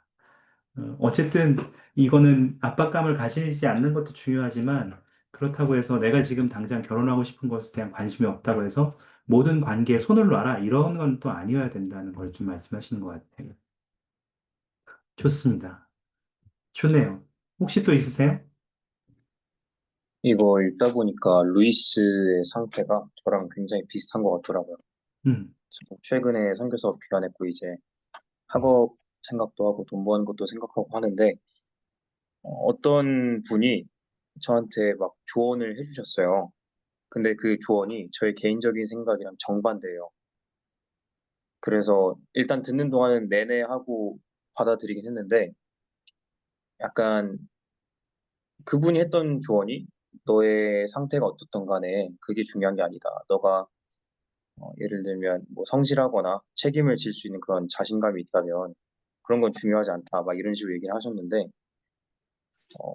어쨌든 이거는 압박감을 가지지 않는 것도 중요하지만 그렇다고 해서 내가 지금 당장 결혼하고 싶은 것에 대한 관심이 없다고 해서 모든 관계에 손을 놔라 이런 건 또 아니어야 된다는 걸 좀 말씀하시는 것 같아요. 좋습니다. 좋네요. 혹시 또 있으세요? 이거 읽다 보니까 루이스의 상태가 저랑 굉장히 비슷한 것 같더라고요. 음, 저도 최근에 선교사 귀환했고 이제 학업 생각도 하고 돈 버는 것도 생각하고 하는데 어떤 분이 저한테 막 조언을 해주셨어요. 근데 그 조언이 저의 개인적인 생각이랑 정반대예요. 그래서 일단 듣는 동안은 내내 하고 받아들이긴 했는데 약간 그분이 했던 조언이 너의 상태가 어떻든 간에 그게 중요한 게 아니다. 너가 예를 들면 뭐 성실하거나 책임을 질 수 있는 그런 자신감이 있다면 그런 건 중요하지 않다. 막 이런 식으로 얘기를 하셨는데 어,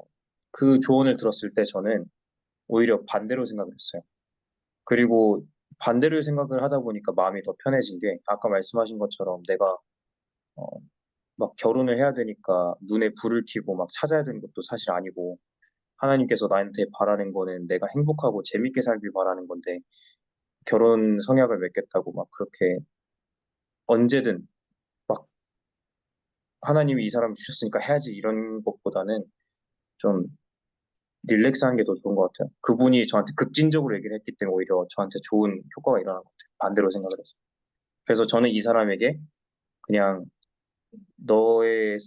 그 조언을 들었을 때 저는 오히려 반대로 생각을 했어요. 그리고 반대로 생각을 하다 보니까 마음이 더 편해진 게 아까 말씀하신 것처럼 내가 어, 막 결혼을 해야 되니까 눈에 불을 켜고 막 찾아야 되는 것도 사실 아니고 하나님께서 나한테 바라는 거는 내가 행복하고 재밌게 살길 바라는 건데 결혼 성약을 맺겠다고 막 그렇게 언제든 막 하나님이 이 사람 주셨으니까 해야지 이런 것보다는 좀 릴렉스한 게 더 좋은 것 같아요. 그분이 저한테 급진적으로 얘기를 했기 때문에 오히려 저한테 좋은 효과가 일어난 것 같아요. 반대로 생각을 해서. 그래서 저는 이 사람에게 그냥 너의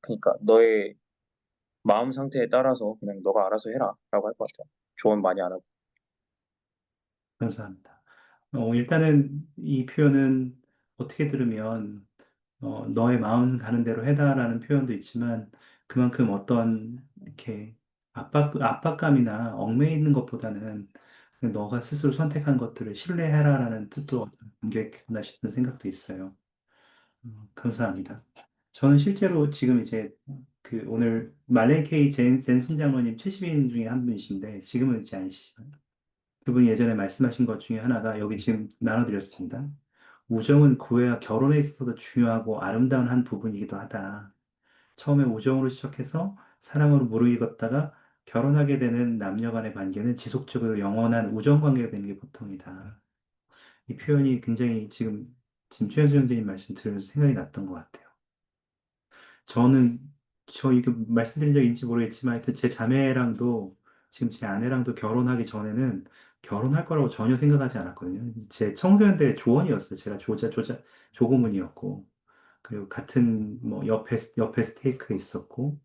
그러니까 너의 마음 상태에 따라서 그냥 너가 알아서 해라 라고 할 것 같아요. 조언 많이 안 하고. 감사합니다. 일단은 이 표현은 어떻게 들으면 너의 마음 가는 대로 해다라는 표현도 있지만 그만큼 어떤 이렇게 압박감이나 얽매이는 있는 것보다는 그냥 너가 스스로 선택한 것들을 신뢰해라라는 뜻도 담겨 있구나 싶은 생각도 있어요. 감사합니다. 저는 실제로 지금 이제 오늘 말렌 케이 젠슨 장로님 70인 중에 한 분이신데 지금은 이제 아니시지만 그분이 예전에 말씀하신 것 중에 하나가 여기 지금 나눠드렸습니다. 우정은 구애와 결혼에 있어서도 중요하고 아름다운 한 부분이기도 하다. 처음에 우정으로 시작해서 사랑으로 무르익었다가 결혼하게 되는 남녀 간의 관계는 지속적으로 영원한 우정 관계가 되는 게 보통이다. 이 표현이 굉장히 지금 최현수 형제님 말씀 들으면서 생각이 났던 것 같아요. 저는 저 이거 말씀드린 적 있는지 모르겠지만 하여튼 제 자매랑도 지금 제 아내랑도 결혼하기 전에는 결혼할 거라고 전혀 생각하지 않았거든요. 제 청소년대 조언이었어요. 제가 조고문이었고 그리고 같은 뭐 옆에 스테이크에 있었고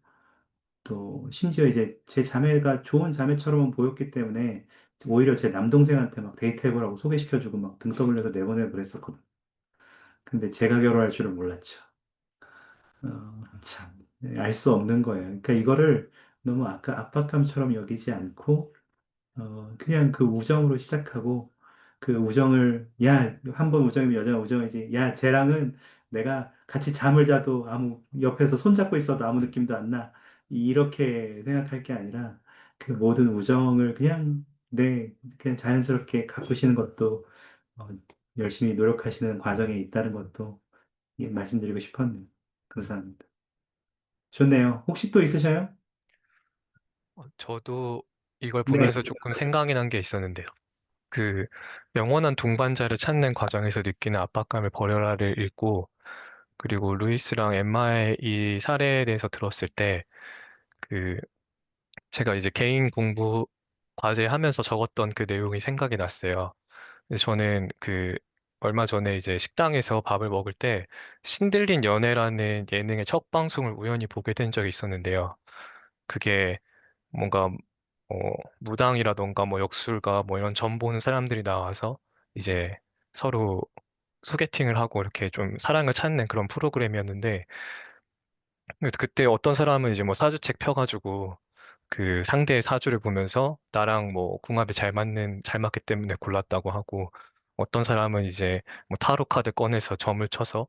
또 심지어 이제 제 자매가 좋은 자매처럼 보였기 때문에 오히려 제 남동생한테 막 데이트해보라고 소개시켜주고 막 등 떠벌려서 내보내고 그랬었거든요. 근데 제가 결혼할 줄은 몰랐죠. 참, 알 수 없는 거예요. 그러니까 이거를 너무 아까 압박감처럼 여기지 않고, 그냥 그 우정으로 시작하고, 그 우정을, 야, 한 번 우정이면 여자 우정이지. 야, 쟤랑은 내가 같이 잠을 자도 옆에서 손잡고 있어도 아무 느낌도 안 나. 이렇게 생각할 게 아니라, 그 모든 우정을 그냥 자연스럽게 가꾸시는 것도, 어, 열심히 노력하시는 과정에 있다는 것도 말씀드리고 싶었네요. 감사합니다. 좋네요. 혹시 또 있으셔요? 저도 이걸 네. 보면서 조금 생각이 난 게 있었는데요. 그 영원한 동반자를 찾는 과정에서 느끼는 압박감을 버려라를 읽고, 그리고 루이스랑 엠마의 이 사례에 대해서 들었을 때, 그 제가 이제 개인 공부 과제 하면서 적었던 그 내용이 생각이 났어요. 근데 저는 얼마 전에 이제 식당에서 밥을 먹을 때 신들린 연애라는 예능의 첫 방송을 우연히 보게 된 적이 있었는데요. 그게 뭔가 무당이라던가 뭐 역술가 뭐 이런 점 보는 사람들이 나와서 이제 서로 소개팅을 하고 이렇게 좀 사랑을 찾는 그런 프로그램이었는데, 그때 어떤 사람은 이제 뭐 사주책 펴가지고 그 상대의 사주를 보면서 나랑 뭐 궁합이 잘 맞기 때문에 골랐다고 하고, 어떤 사람은 이제 뭐 타로 카드 꺼내서 점을 쳐서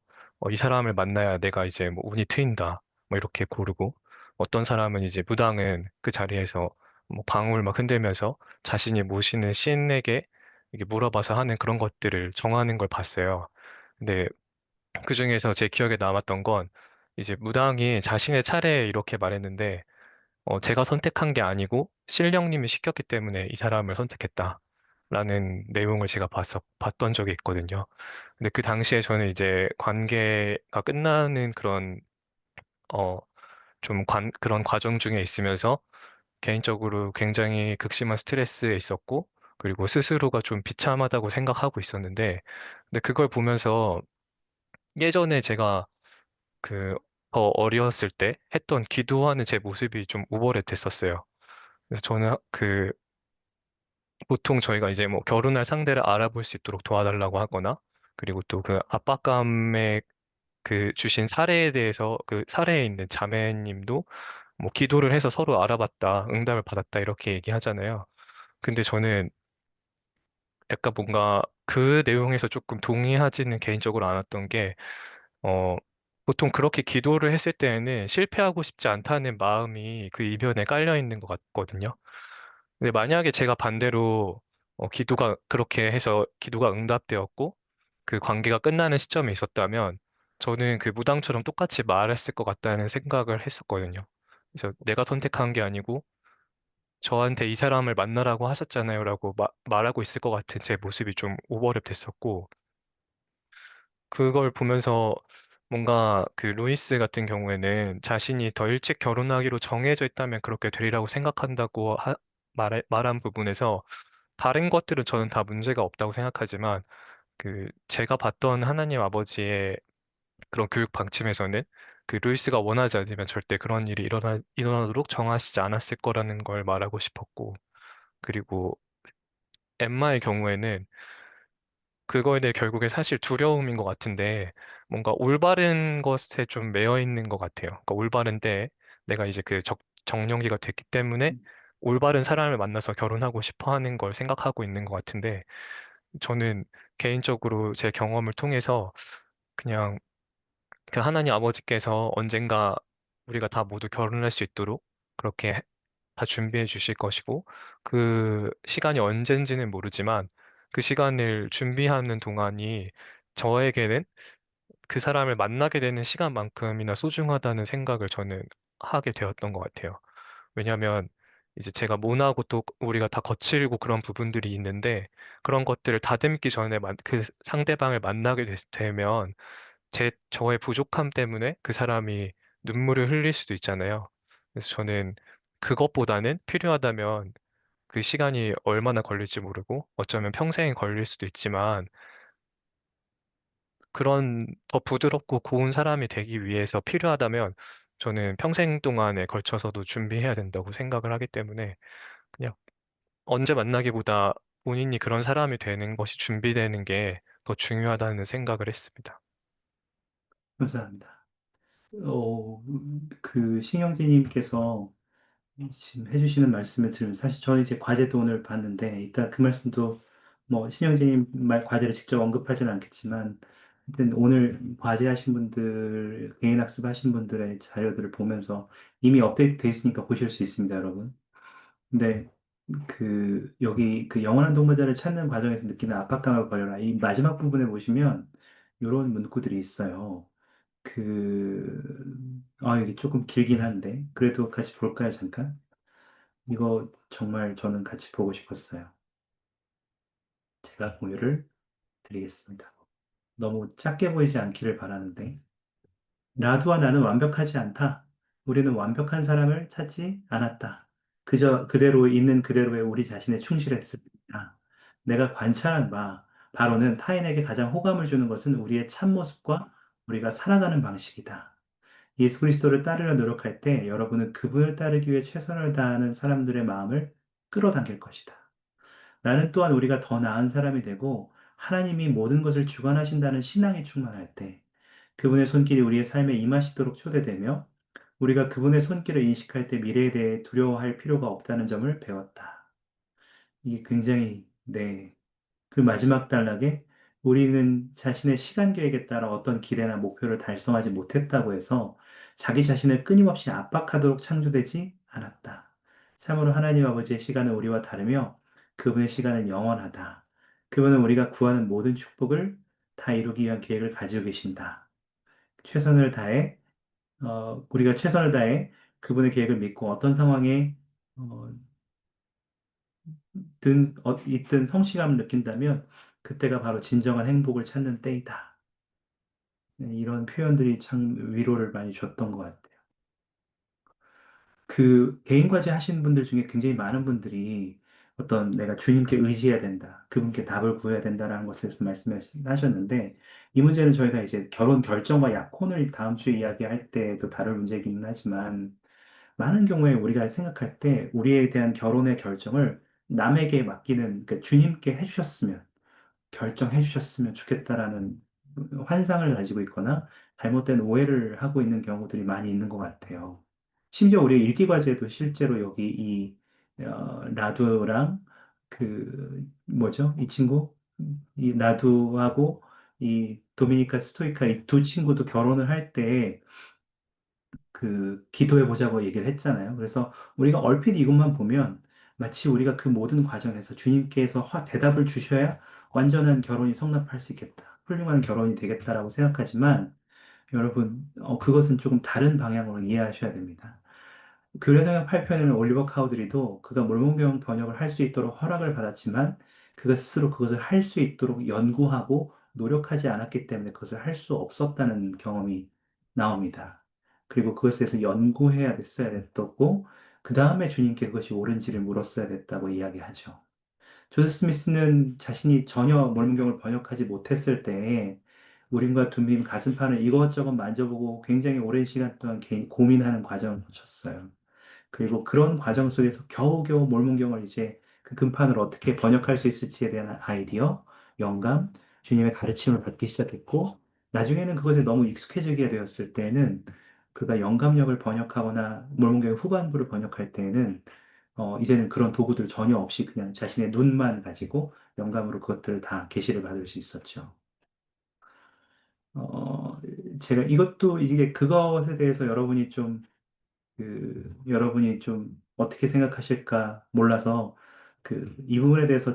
이 사람을 만나야 내가 이제 뭐 운이 트인다 뭐 이렇게 고르고, 어떤 사람은 이제 무당은 그 자리에서 뭐 방울 막 흔들면서 자신이 모시는 신에게 이게 물어봐서 하는 그런 것들을 정하는 걸 봤어요. 근데 그 중에서 제 기억에 남았던 건, 이제 무당이 자신의 차례에 이렇게 말했는데, 제가 선택한 게 아니고 신령님이 시켰기 때문에 이 사람을 선택했다라는 내용을 제가 봤던 적이 있거든요. 근데 그 당시에 저는 이제 관계가 끝나는 어, 그런 과정 중에 있으면서 개인적으로 굉장히 극심한 스트레스에 있었고, 그리고 스스로가 좀 비참하다고 생각하고 있었는데, 근데 그걸 보면서 예전에 제가 그 더 어렸을 때 했던 기도하는 제 모습이 좀 오버랩 됐었어요. 그래서 저는 보통 저희가 이제 뭐 결혼할 상대를 알아볼 수 있도록 도와달라고 하거나, 그리고 또 그 압박감에 주신 사례에 대해서 그 사례에 있는 자매님도 뭐 기도를 해서 서로 알아봤다, 응답을 받았다 이렇게 얘기하잖아요. 근데 저는 약간 뭔가 그 내용에서 조금 동의하지는 개인적으로 않았던 게, 어, 보통 그렇게 기도를 했을 때에는 실패하고 싶지 않다는 마음이 그 이면에 깔려 있는 것 같거든요. 근데 만약에 제가 반대로 기도가 그렇게 해서 기도가 응답되었고 그 관계가 끝나는 시점에 있었다면, 저는 그 무당처럼 똑같이 말했을 것 같다는 생각을 했었거든요. 그래서 내가 선택한 게 아니고 저한테 이 사람을 만나라고 하셨잖아요라고 말하고 있을 것 같은 제 모습이 좀 오버랩 됐었고, 그걸 보면서 뭔가 그 루이스 같은 경우에는 자신이 더 일찍 결혼하기로 정해져 있다면 그렇게 되리라고 생각한다고 말한 부분에서, 다른 것들은 저는 다 문제가 없다고 생각하지만 제가 봤던 하나님 아버지의 그런 교육 방침에서는 그 루이스가 원하지 않으면 절대 그런 일이 일어나도록 정하시지 않았을 거라는 걸 말하고 싶었고, 그리고 엠마의 경우에는 그거에 대해 결국에 사실 두려움인 것 같은데, 뭔가 올바른 것에 좀 매여 있는 것 같아요. 그러니까 올바른 때 내가 이제 정년기가 됐기 때문에 올바른 사람을 만나서 결혼하고 싶어 하는 걸 생각하고 있는 것 같은데, 저는 개인적으로 제 경험을 통해서 그냥 그 하나님 아버지께서 언젠가 우리가 다 모두 결혼할 수 있도록 그렇게 다 준비해 주실 것이고, 그 시간이 언젠지는 모르지만 그 시간을 준비하는 동안이 저에게는 그 사람을 만나게 되는 시간만큼이나 소중하다는 생각을 저는 하게 되었던 것 같아요. 왜냐하면 이제 제가 모나고 또 우리가 다 거칠고 그런 부분들이 있는데, 그런 것들을 다듬기 전에 그 상대방을 만나게 되면 저의 부족함 때문에 그 사람이 눈물을 흘릴 수도 있잖아요. 그래서 저는 그것보다는 필요하다면 그 시간이 얼마나 걸릴지 모르고 어쩌면 평생이 걸릴 수도 있지만, 그런 더 부드럽고 고운 사람이 되기 위해서 필요하다면 저는 평생 동안에 걸쳐서도 준비해야 된다고 생각을 하기 때문에, 그냥 언제 만나기보다 본인이 그런 사람이 되는 것이 준비되는 게 더 중요하다는 생각을 했습니다. 감사합니다. 신영진님께서 지금 해주시는 말씀을 들으면 사실 저는 이제 과제도 오늘 봤는데 이따 그 말씀도 뭐 신영진님 말 과제를 직접 언급하지는 않겠지만 하여튼 오늘 과제하신 분들 개인 학습하신 분들의 자료들을 보면서 이미 업데이트 돼 있으니까 보실 수 있습니다, 여러분. 근데 여기 영원한 동반자를 찾는 과정에서 느끼는 압박감을 버려라. 이 마지막 부분에 보시면 이런 문구들이 있어요. 이게 조금 길긴 한데 그래도 같이 볼까요, 잠깐? 이거 정말 저는 같이 보고 싶었어요. 제가 공유를 드리겠습니다. 너무 작게 보이지 않기를 바라는데. 라두와 나는 완벽하지 않다. 우리는 완벽한 사람을 찾지 않았다. 그저 그대로 있는 그대로의 우리 자신에 충실했습니다. 내가 관찰한 바, 바로는 타인에게 가장 호감을 주는 것은 우리의 참모습과 우리가 살아가는 방식이다. 예수 그리스도를 따르려 노력할 때 여러분은 그분을 따르기 위해 최선을 다하는 사람들의 마음을 끌어당길 것이다. 나는 또한 우리가 더 나은 사람이 되고 하나님이 모든 것을 주관하신다는 신앙이 충만할 때 그분의 손길이 우리의 삶에 임하시도록 초대되며 우리가 그분의 손길을 인식할 때 미래에 대해 두려워할 필요가 없다는 점을 배웠다. 이게 굉장히, 네. 그 마지막 단락에 우리는 자신의 시간 계획에 따라 어떤 기대나 목표를 달성하지 못했다고 해서 자기 자신을 끊임없이 압박하도록 창조되지 않았다. 참으로 하나님 아버지의 시간은 우리와 다르며 그분의 시간은 영원하다. 그분은 우리가 구하는 모든 축복을 다 이루기 위한 계획을 가지고 계신다. 최선을 다해, 우리가 최선을 다해 그분의 계획을 믿고 어떤 상황에 어, 있든 성취감을 느낀다면 그때가 바로 진정한 행복을 찾는 때이다. 네, 이런 표현들이 참 위로를 많이 줬던 것 같아요. 개인 과제 하시는 분들 중에 굉장히 많은 분들이 어떤 내가 주님께 의지해야 된다. 그분께 답을 구해야 된다라는 것에 대해서 말씀하셨는데 이 문제는 저희가 이제 결혼 결정과 약혼을 다음 주에 이야기할 때도 다룰 문제이기는 하지만 많은 경우에 우리가 생각할 때 우리에 대한 결혼의 결정을 남에게 맡기는, 그러니까 주님께 해주셨으면, 결정해 주셨으면 좋겠다라는 환상을 가지고 있거나 잘못된 오해를 하고 있는 경우들이 많이 있는 것 같아요. 심지어 우리 읽기 과제도 실제로 여기 라두랑 뭐죠? 이 친구? 이 라두하고 이 도미니카 스토이카 이 두 친구도 결혼을 할때 기도해 보자고 얘기를 했잖아요. 그래서 우리가 얼핏 이것만 보면 마치 우리가 그 모든 과정에서 주님께서 대답을 주셔야 완전한 결혼이 성납할 수 있겠다. 훌륭한 결혼이 되겠다라고 생각하지만 여러분, 그것은 조금 다른 방향으로 이해하셔야 됩니다. 교회성경 8편에는 올리버 카우드리도 그가 몰몬경 번역을 할 수 있도록 허락을 받았지만 그가 스스로 그것을 할 수 있도록 연구하고 노력하지 않았기 때문에 그것을 할 수 없었다는 경험이 나옵니다. 그리고 그것에 대해서 연구해야 됐어야 됐고 그 다음에 주님께 그것이 옳은지를 물었어야 됐다고 이야기하죠. 조세 스미스는 자신이 전혀 몰문경을 번역하지 못했을 때에 우림과 둠빔 가슴판을 이것저것 만져보고 굉장히 오랜 시간 동안 고민하는 과정을 거쳤어요. 그리고 그런 과정 속에서 겨우겨우 몰문경을 이제 그 금판을 어떻게 번역할 수 있을지에 대한 아이디어, 영감, 주님의 가르침을 받기 시작했고, 나중에는 그것에 너무 익숙해지게 되었을 때는 그가 영감력을 번역하거나 몰문경의 후반부를 번역할 때에는 이제는 그런 도구들 전혀 없이 그냥 자신의 눈만 가지고 영감으로 그것들을 다 계시를 받을 수 있었죠. 어, 제가 이것도 이게 그것에 대해서 여러분이 좀 어떻게 생각하실까 몰라서 이 부분에 대해서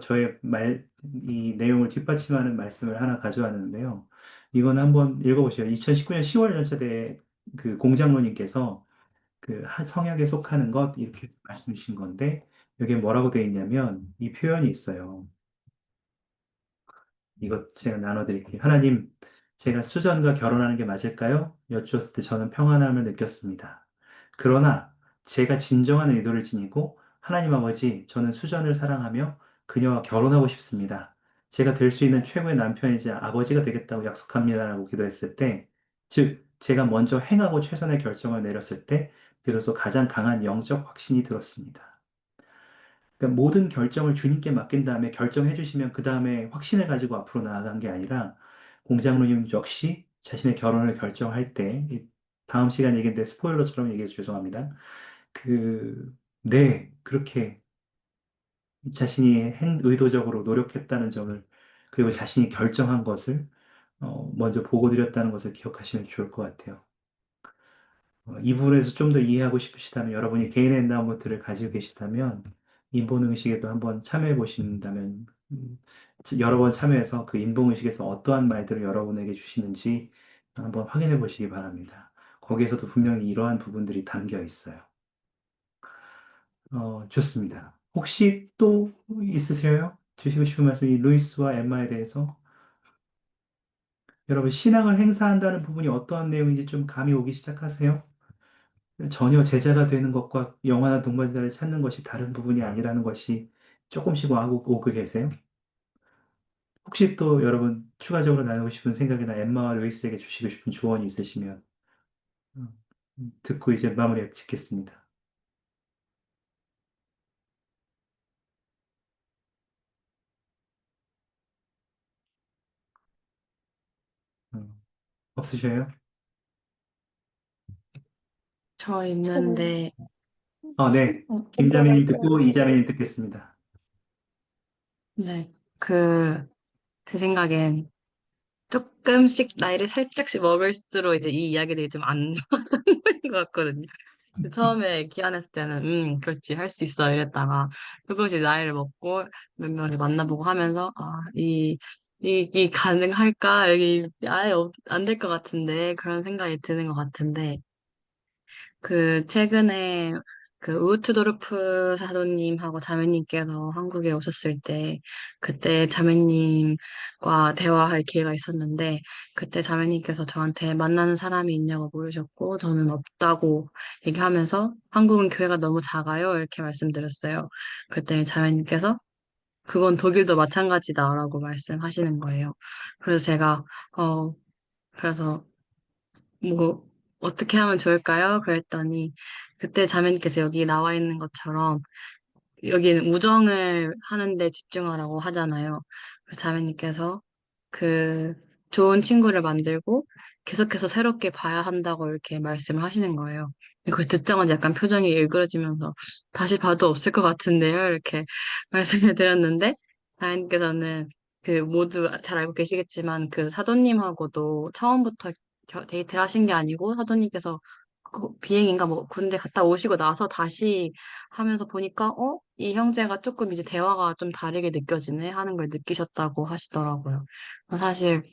이 내용을 뒷받침하는 말씀을 하나 가져왔는데요. 이건 한번 읽어보세요. 2019년 10월 연차대 공장로님께서 성역에 속하는 것 이렇게 말씀 주신 건데 여기에 뭐라고 되어 있냐면 이 표현이 있어요. 이것 제가 나눠드릴게요. 하나님, 제가 수전과 결혼하는 게 맞을까요? 여쭈었을 때 저는 평안함을 느꼈습니다. 그러나 제가 진정한 의도를 지니고 하나님 아버지, 저는 수전을 사랑하며 그녀와 결혼하고 싶습니다. 제가 될 수 있는 최고의 남편이자 아버지가 되겠다고 약속합니다라고 기도했을 때, 즉, 제가 먼저 행하고 최선의 결정을 내렸을 때, 비로소 가장 강한 영적 확신이 들었습니다. 그러니까 모든 결정을 주님께 맡긴 다음에 결정해 주시면 그 다음에 확신을 가지고 앞으로 나아간 게 아니라 공장로님 역시 자신의 결혼을 결정할 때, 다음 시간 얘기인데 스포일러처럼 얘기해서 죄송합니다. 네, 그렇게 자신이 의도적으로 노력했다는 점을, 그리고 자신이 결정한 것을 먼저 보고 드렸다는 것을 기억하시면 좋을 것 같아요. 이 부분에서 좀 더 이해하고 싶으시다면, 여러분이 개인 엔다우먼트를 가지고 계시다면, 인본의식에도 한번 참여해 보신다면, 여러 번 참여해서 그 인본의식에서 어떠한 말들을 여러분에게 주시는지 한번 확인해 보시기 바랍니다. 거기에서도 분명히 이러한 부분들이 담겨 있어요. 좋습니다. 혹시 또 있으세요? 주시고 싶은 말씀이 루이스와 엠마에 대해서? 여러분, 신앙을 행사한다는 부분이 어떠한 내용인지 좀 감이 오기 시작하세요? 전혀 제자가 되는 것과 영원한 동반자를 찾는 것이 다른 부분이 아니라는 것이 조금씩 오고 계세요? 혹시 또 여러분 추가적으로 나누고 싶은 생각이나 엠마와 루이스에게 주시고 싶은 조언이 있으시면 음, 듣고 이제 마무리 짓겠습니다. 없으셔요? 저 있는데, 네. 먼저 김자매님 듣고 말씀하세요. 이자매님 듣겠습니다. 네, 제 생각엔 조금씩 나이를 살짝씩 먹을수록 이제 이 이야기들이 좀 안 맞는 것 같거든요. 처음에 기한했을 때는, 그렇지, 할 수 있어, 이랬다가, 조금씩 나이를 먹고, 몇 명을 만나보고 하면서, 이 가능할까? 여기 아예 안 될 것 같은데, 그런 생각이 드는 것 같은데, 최근에 우트도르프 사도님하고 자매님께서 한국에 오셨을 때, 그때 자매님과 대화할 기회가 있었는데, 그때 자매님께서 저한테 만나는 사람이 있냐고 물으셨고, 저는 없다고 얘기하면서, 한국은 교회가 너무 작아요. 이렇게 말씀드렸어요. 그때 자매님께서, 그건 독일도 마찬가지다라고 말씀하시는 거예요. 그래서 제가, 어, 그래서 뭐, 어떻게 하면 좋을까요? 그랬더니, 그때 자매님께서 여기 나와 있는 것처럼, 여기는 우정을 하는데 집중하라고 하잖아요. 그래서 자매님께서 그 좋은 친구를 만들고 계속해서 새롭게 봐야 한다고 이렇게 말씀을 하시는 거예요. 그걸 듣자마자 약간 표정이 일그러지면서 다시 봐도 없을 것 같은데요. 이렇게 말씀을 드렸는데, 자매님께서는 모두 잘 알고 계시겠지만 사도님하고도 처음부터 데이트를 하신 게 아니고 사도님께서 비행인가 뭐 군대 갔다 오시고 나서 다시 하면서 보니까 이 형제가 조금 이제 대화가 좀 다르게 느껴지네 하는 걸 느끼셨다고 하시더라고요. 사실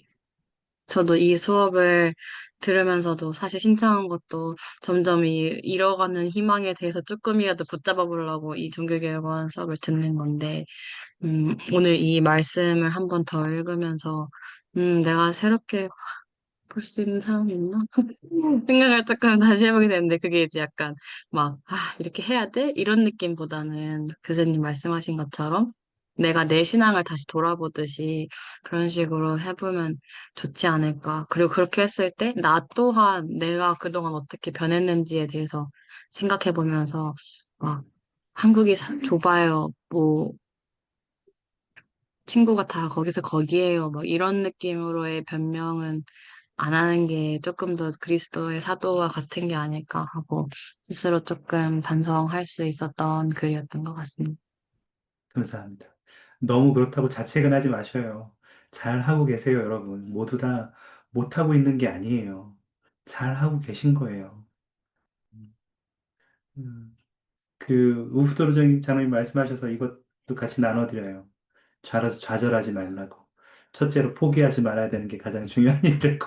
저도 이 수업을 들으면서도 사실 신청한 것도 점점 잃어가는 희망에 대해서 조금이라도 붙잡아 보려고 이 종교개혁원 수업을 듣는 건데, 오늘 이 말씀을 한번 더 읽으면서, 내가 새롭게 볼 수 있는 사람이 있나? 생각을 조금 다시 해보게 되는데, 그게 이제 약간 이렇게 해야 돼? 이런 느낌보다는 교수님 말씀하신 것처럼 내가 내 신앙을 다시 돌아보듯이 그런 식으로 해보면 좋지 않을까. 그리고 그렇게 했을 때 나 또한 내가 그동안 어떻게 변했는지에 대해서 생각해보면서, 막, 한국이 좁아요. 뭐, 친구가 다 거기서 거기에요. 뭐, 이런 느낌으로의 변명은 안 하는 게 조금 더 그리스도의 사도와 같은 게 아닐까 하고 스스로 조금 반성할 수 있었던 글이었던 것 같습니다. 감사합니다. 너무 그렇다고 자책은 하지 마셔요. 잘 하고 계세요, 여러분. 모두 다 못하고 있는 게 아니에요. 잘 하고 계신 거예요. 음, 우프도르 장로님 말씀하셔서 이것도 같이 나눠드려요. 좌절하지 말라고. 첫째로 포기하지 말아야 되는 게 가장 중요한 일이고,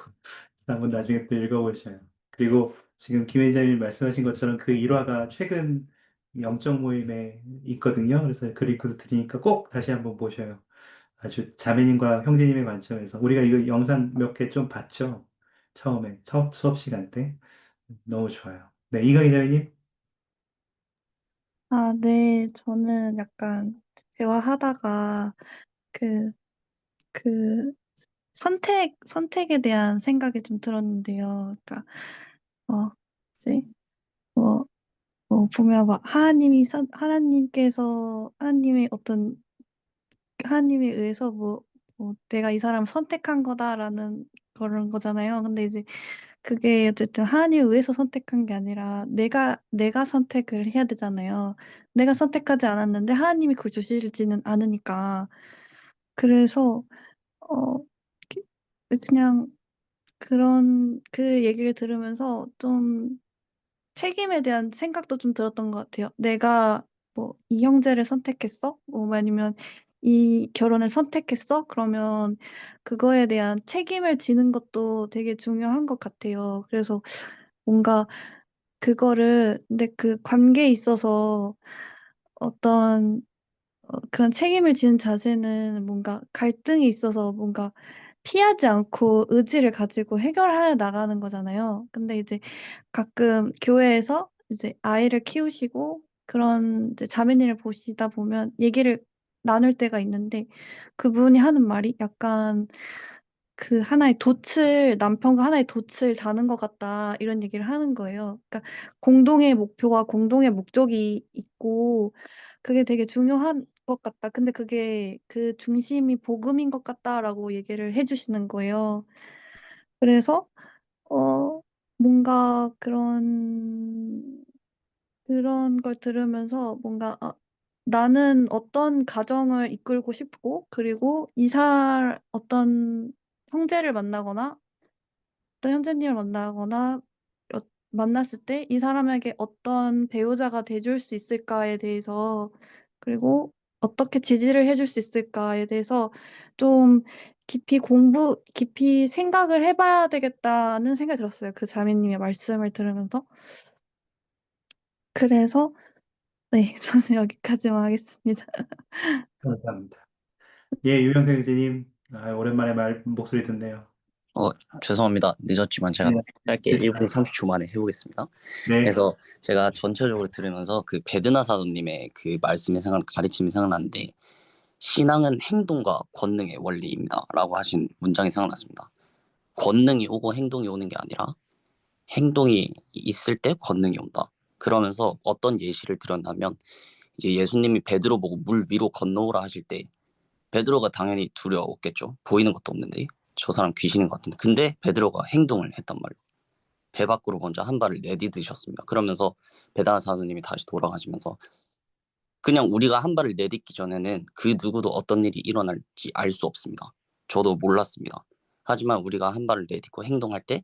한번 나중에 또 읽어보셔요. 그리고 지금 김혜자님 말씀하신 것처럼 그 일화가 최근 영적 모임에 있거든요. 그래서 그 링크도 드리니까 꼭 다시 한번 보셔요. 아주 자매님과 형제님의 관점에서 우리가 이거 영상 몇 개 좀 봤죠? 처음에 첫 수업 시간 때 너무 좋아요. 네, 이강희 자매님. 아, 네. 저는 약간 대화하다가 그, 그 선택에 대한 생각이 좀 들었는데요. 그러니까, 어, 이제, 뭐, 보면 막 하나님께서, 하나님의 의해서 뭐, 뭐 내가 이 사람을 선택한 거다라는 그런 거잖아요. 근데 이제 그게 어쨌든 하나님에 의해서 선택한 게 아니라 내가 선택을 해야 되잖아요. 내가 선택하지 않았는데 하나님이 그걸 주시지는 않으니까. 그래서 어 그 그냥 그 얘기를 들으면서 좀 책임에 대한 생각도 좀 들었던 것 같아요. '내가 뭐 이 형제를 선택했어?' 뭐 아니면 '이 결혼을 선택했어?' 그러면 그거에 대한 책임을 지는 것도 되게 중요한 것 같아요. 그래서 뭔가 그거를 근데 그 관계에 있어서 어떤 그런 책임을 지는 자세는 뭔가 갈등이 있어서 뭔가 피하지 않고 의지를 가지고 해결해 나가는 거잖아요. 근데 이제 가끔 교회에서 이제 아이를 키우시고 그런 이제 자매님을 보시다 보면 얘기를 나눌 때가 있는데 그분이 하는 말이 약간 그 하나의 돛을 남편과 하나의 돛을 다는 것 같다 이런 얘기를 하는 거예요. 그러니까 공동의 목표와 공동의 목적이 있고 그게 되게 중요한 것 같다. 근데 그게 그 중심이 복음인 것 같다라고 얘기를 해 주시는 거예요. 그래서 어 뭔가 그런 걸 들으면서 뭔가 '나는 어떤 가정을 이끌고 싶고 그리고 어떤 형제를 만나거나 어떤 형제님을 만나거나 어 만났을 때 이 사람에게 어떤 배우자가 돼줄 수 있을까.'에 대해서 그리고 '어떻게 지지를 해줄 수 있을까.'에 대해서 좀 깊이 생각을 해 봐야 되겠다는 생각이 들었어요, 그 자매님의 말씀을 들으면서. 그래서 네 저는 여기까지만 하겠습니다. 감사합니다. 예, 유영생 교수님, 오랜만에 목소리 듣네요. 죄송합니다. 늦었지만 제가 네, 짧게 1분 30초 만에 해보겠습니다. 네, 그래서 제가 전체적으로 들으면서 그 베드나 사도님의 그 가르침이 생각나는데 신앙은 행동과 권능의 원리입니다라고 하신 문장이 생각났습니다. 권능이 오고 행동이 오는 게 아니라 행동이 있을 때 권능이 온다. 그러면서 어떤 예시를 들었냐면 이제 예수님이 베드로 보고 물 위로 건너오라 하실 때 베드로가 당연히 두려웠겠죠. 보이는 것도 없는데 저 사람 귀신인 것 같은데. 근데 베드로가 행동을 했단 말이에요. 배 밖으로 먼저 한 발을 내디디셨습니다. 그러면서 베드나 사도님이 다시 돌아가시면서 그냥 우리가 한 발을 내딛기 전에는 그 누구도 어떤 일이 일어날지 알 수 없습니다. 저도 몰랐습니다. 하지만 우리가 한 발을 내딛고 행동할 때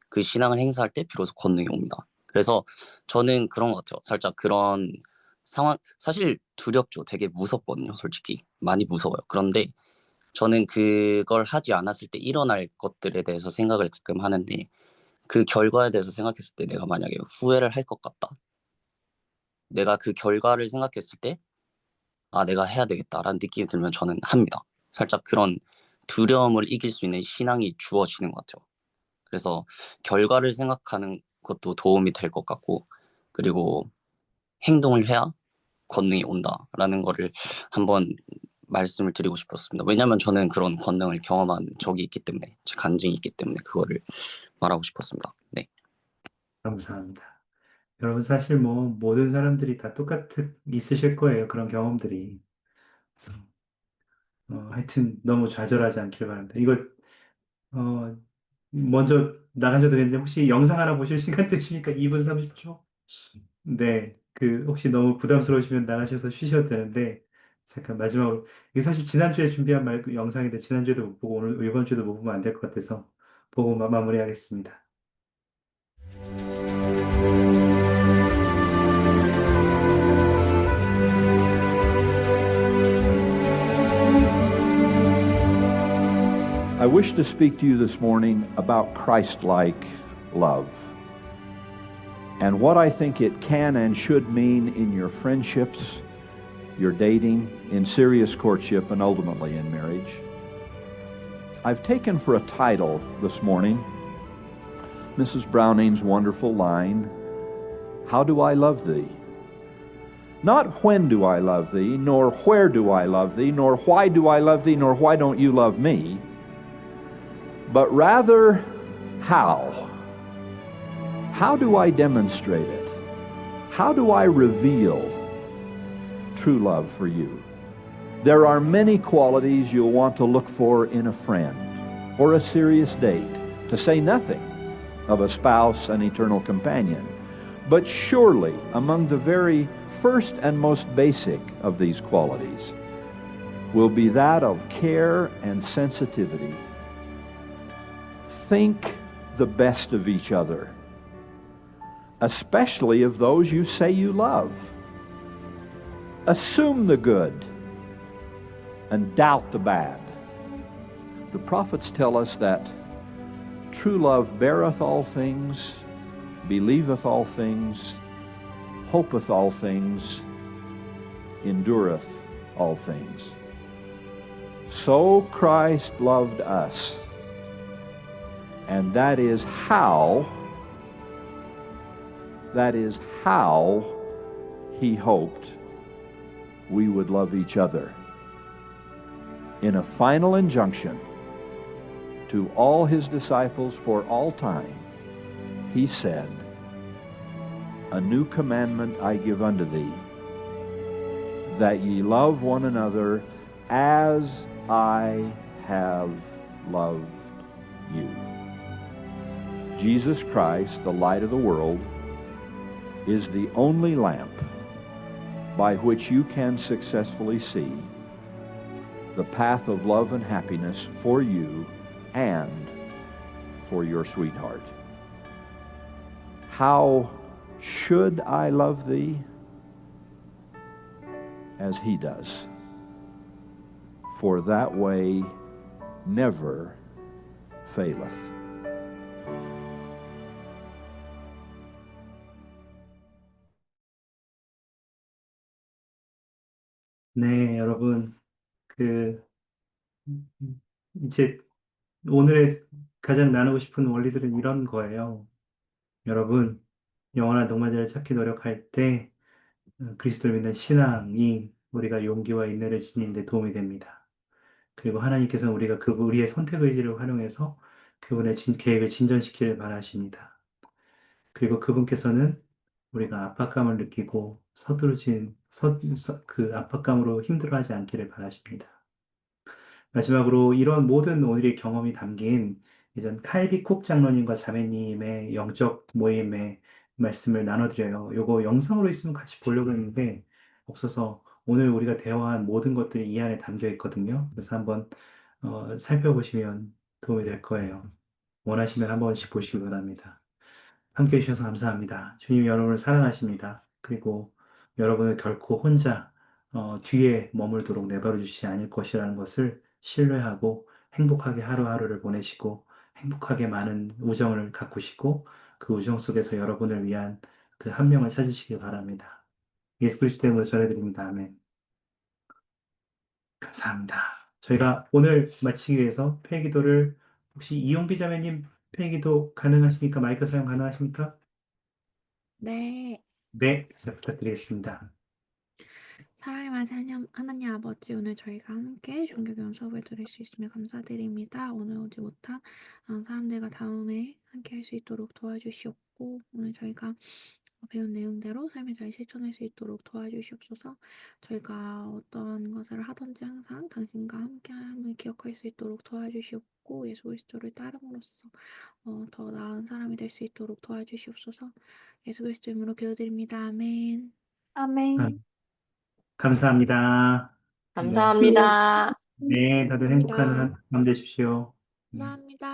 그 신앙을 행사할 때 비로소 권능이 옵니다. 그래서 저는 그런 것 같아요. 살짝 그런 상황 사실 두렵죠. 되게 무섭거든요. 솔직히 많이 무서워요. 그런데 저는 그걸 하지 않았을 때 일어날 것들에 대해서 생각을 가끔 하는데 그 결과에 대해서 생각했을 때 내가 만약에 후회를 할 것 같다. 내가 그 결과를 생각했을 때 내가 해야 되겠다라는 느낌이 들면 저는 합니다. 살짝 그런 두려움을 이길 수 있는 신앙이 주어지는 것 같아요. 그래서 결과를 생각하는 것도 도움이 될 것 같고 그리고 행동을 해야 권능이 온다라는 거를 한번 말씀을 드리고 싶었습니다. 왜냐하면 저는 그런 권능을 경험한 적이 있기 때문에 제 간증이 있기 때문에 그거를 말하고 싶었습니다. 네. 감사합니다. 여러분 사실 뭐 모든 사람들이 다 있으실 거예요. 그런 경험들이. 그래서 하여튼 너무 좌절하지 않길 바랍니다. 이걸 어, 먼저 나가셔도 되는데 혹시 영상 하나 보실 시간 되십니까? 2분 30초? 네, 혹시 너무 부담스러우시면 나가셔서 쉬셔도 되는데 잠깐 마지막으로 이게 사실 지난주에 준비한 영상인데 지난주에도 못 보고 오늘 이번 주에도 못 보면 안 될 것 같아서 보고 마무리하겠습니다. I wish to speak to you this morning about Christ-like love and what I think it can and should mean in your friendships, your dating, in serious courtship, and ultimately in marriage. I've taken for a title this morning Mrs. Browning's wonderful line, "How do I love thee?" Not when do I love thee, nor where do I love thee, nor why do I love thee, nor why don't you love me, but rather how. How do I demonstrate it? How do I reveal true love for you? There are many qualities you'll want to look for in a friend or a serious date, to say nothing of a spouse and eternal companion. But surely, among the very first and most basic of these qualities will be that of care and sensitivity. Think the best of each other, especially of those you say you love. Assume the good and doubt the bad. The prophets tell us that true love beareth all things, believeth all things, hopeth all things, endureth all things. So Christ loved us, and that is how he hoped we would love each other. In a final injunction to all his disciples for all time, he said, "A new commandment I give unto thee, that ye love one another as I have loved you." Jesus Christ, the light of the world, is the only lamp by which you can successfully see the path of love and happiness for you and for your sweetheart. How should I love thee? As he does. For that way never faileth. 네, 여러분, 이제 오늘의 가장 나누고 싶은 원리들은 이런 거예요. 여러분, 영원한 동반자를 찾기 노력할 때 그리스도를 믿는 신앙이 우리가 용기와 인내를 지니는 데 도움이 됩니다. 그리고 하나님께서는 우리가 우리의 선택 의지를 활용해서 그분의 계획을 진전시키길 바라십니다. 그리고 그분께서는 우리가 압박감을 느끼고 그 압박감으로 힘들어하지 않기를 바라십니다. 마지막으로 이런 모든 오늘의 경험이 담긴 예전 칼비 쿡 장로님과 자매님의 영적 모임의 말씀을 나눠드려요. 요거 영상으로 있으면 같이 보려고 했는데 없어서 오늘 우리가 대화한 모든 것들이 이 안에 담겨 있거든요. 그래서 한번 살펴보시면 도움이 될 거예요. 원하시면 한 번씩 보시기 바랍니다. 함께 해주셔서 감사합니다. 주님 여러분을 사랑하십니다. 그리고 여러분을 결코 혼자 뒤에 머물도록 내버려 주시지 않을 것이라는 것을 신뢰하고 행복하게 하루하루를 보내시고 행복하게 많은 우정을 가꾸시고 그 우정 속에서 여러분을 위한 그 한 명을 찾으시길 바랍니다. 예수 그리스도 이름으로 전해드립니다. 아멘. 감사합니다. 저희가 오늘 마치기 위해서 폐기도를 혹시 이용비 자매님 폐기도 가능하십니까? 마이크 사용 가능하십니까? 네, 네, 잘 부탁드리겠습니다. 사랑의 맛 하나님 아버지, 오늘 저희가 함께 종교교훈 수업을 들을 수 있으며 감사드립니다. 오늘 오지 못한 사람들과 다음에 함께 할 수 있도록 도와주시옵고, 오늘 저희가 배운 내용대로 삶에 잘 실천할 수 있도록 도와주시옵소서. 저희가 어떤 것을 하든지 항상 당신과 함께함을 기억할 수 있도록 도와주시옵고, 예수 그리스도를 따름으로써 더 나은 사람이 될 수 있도록 도와주시옵소서. 예수 그리스도 이름으로 기도드립니다. 아멘. 아멘. 감사합니다. 네, 감사합니다. 네, 다들 행복한 감사합니다. 밤 되십시오. 감사합니다.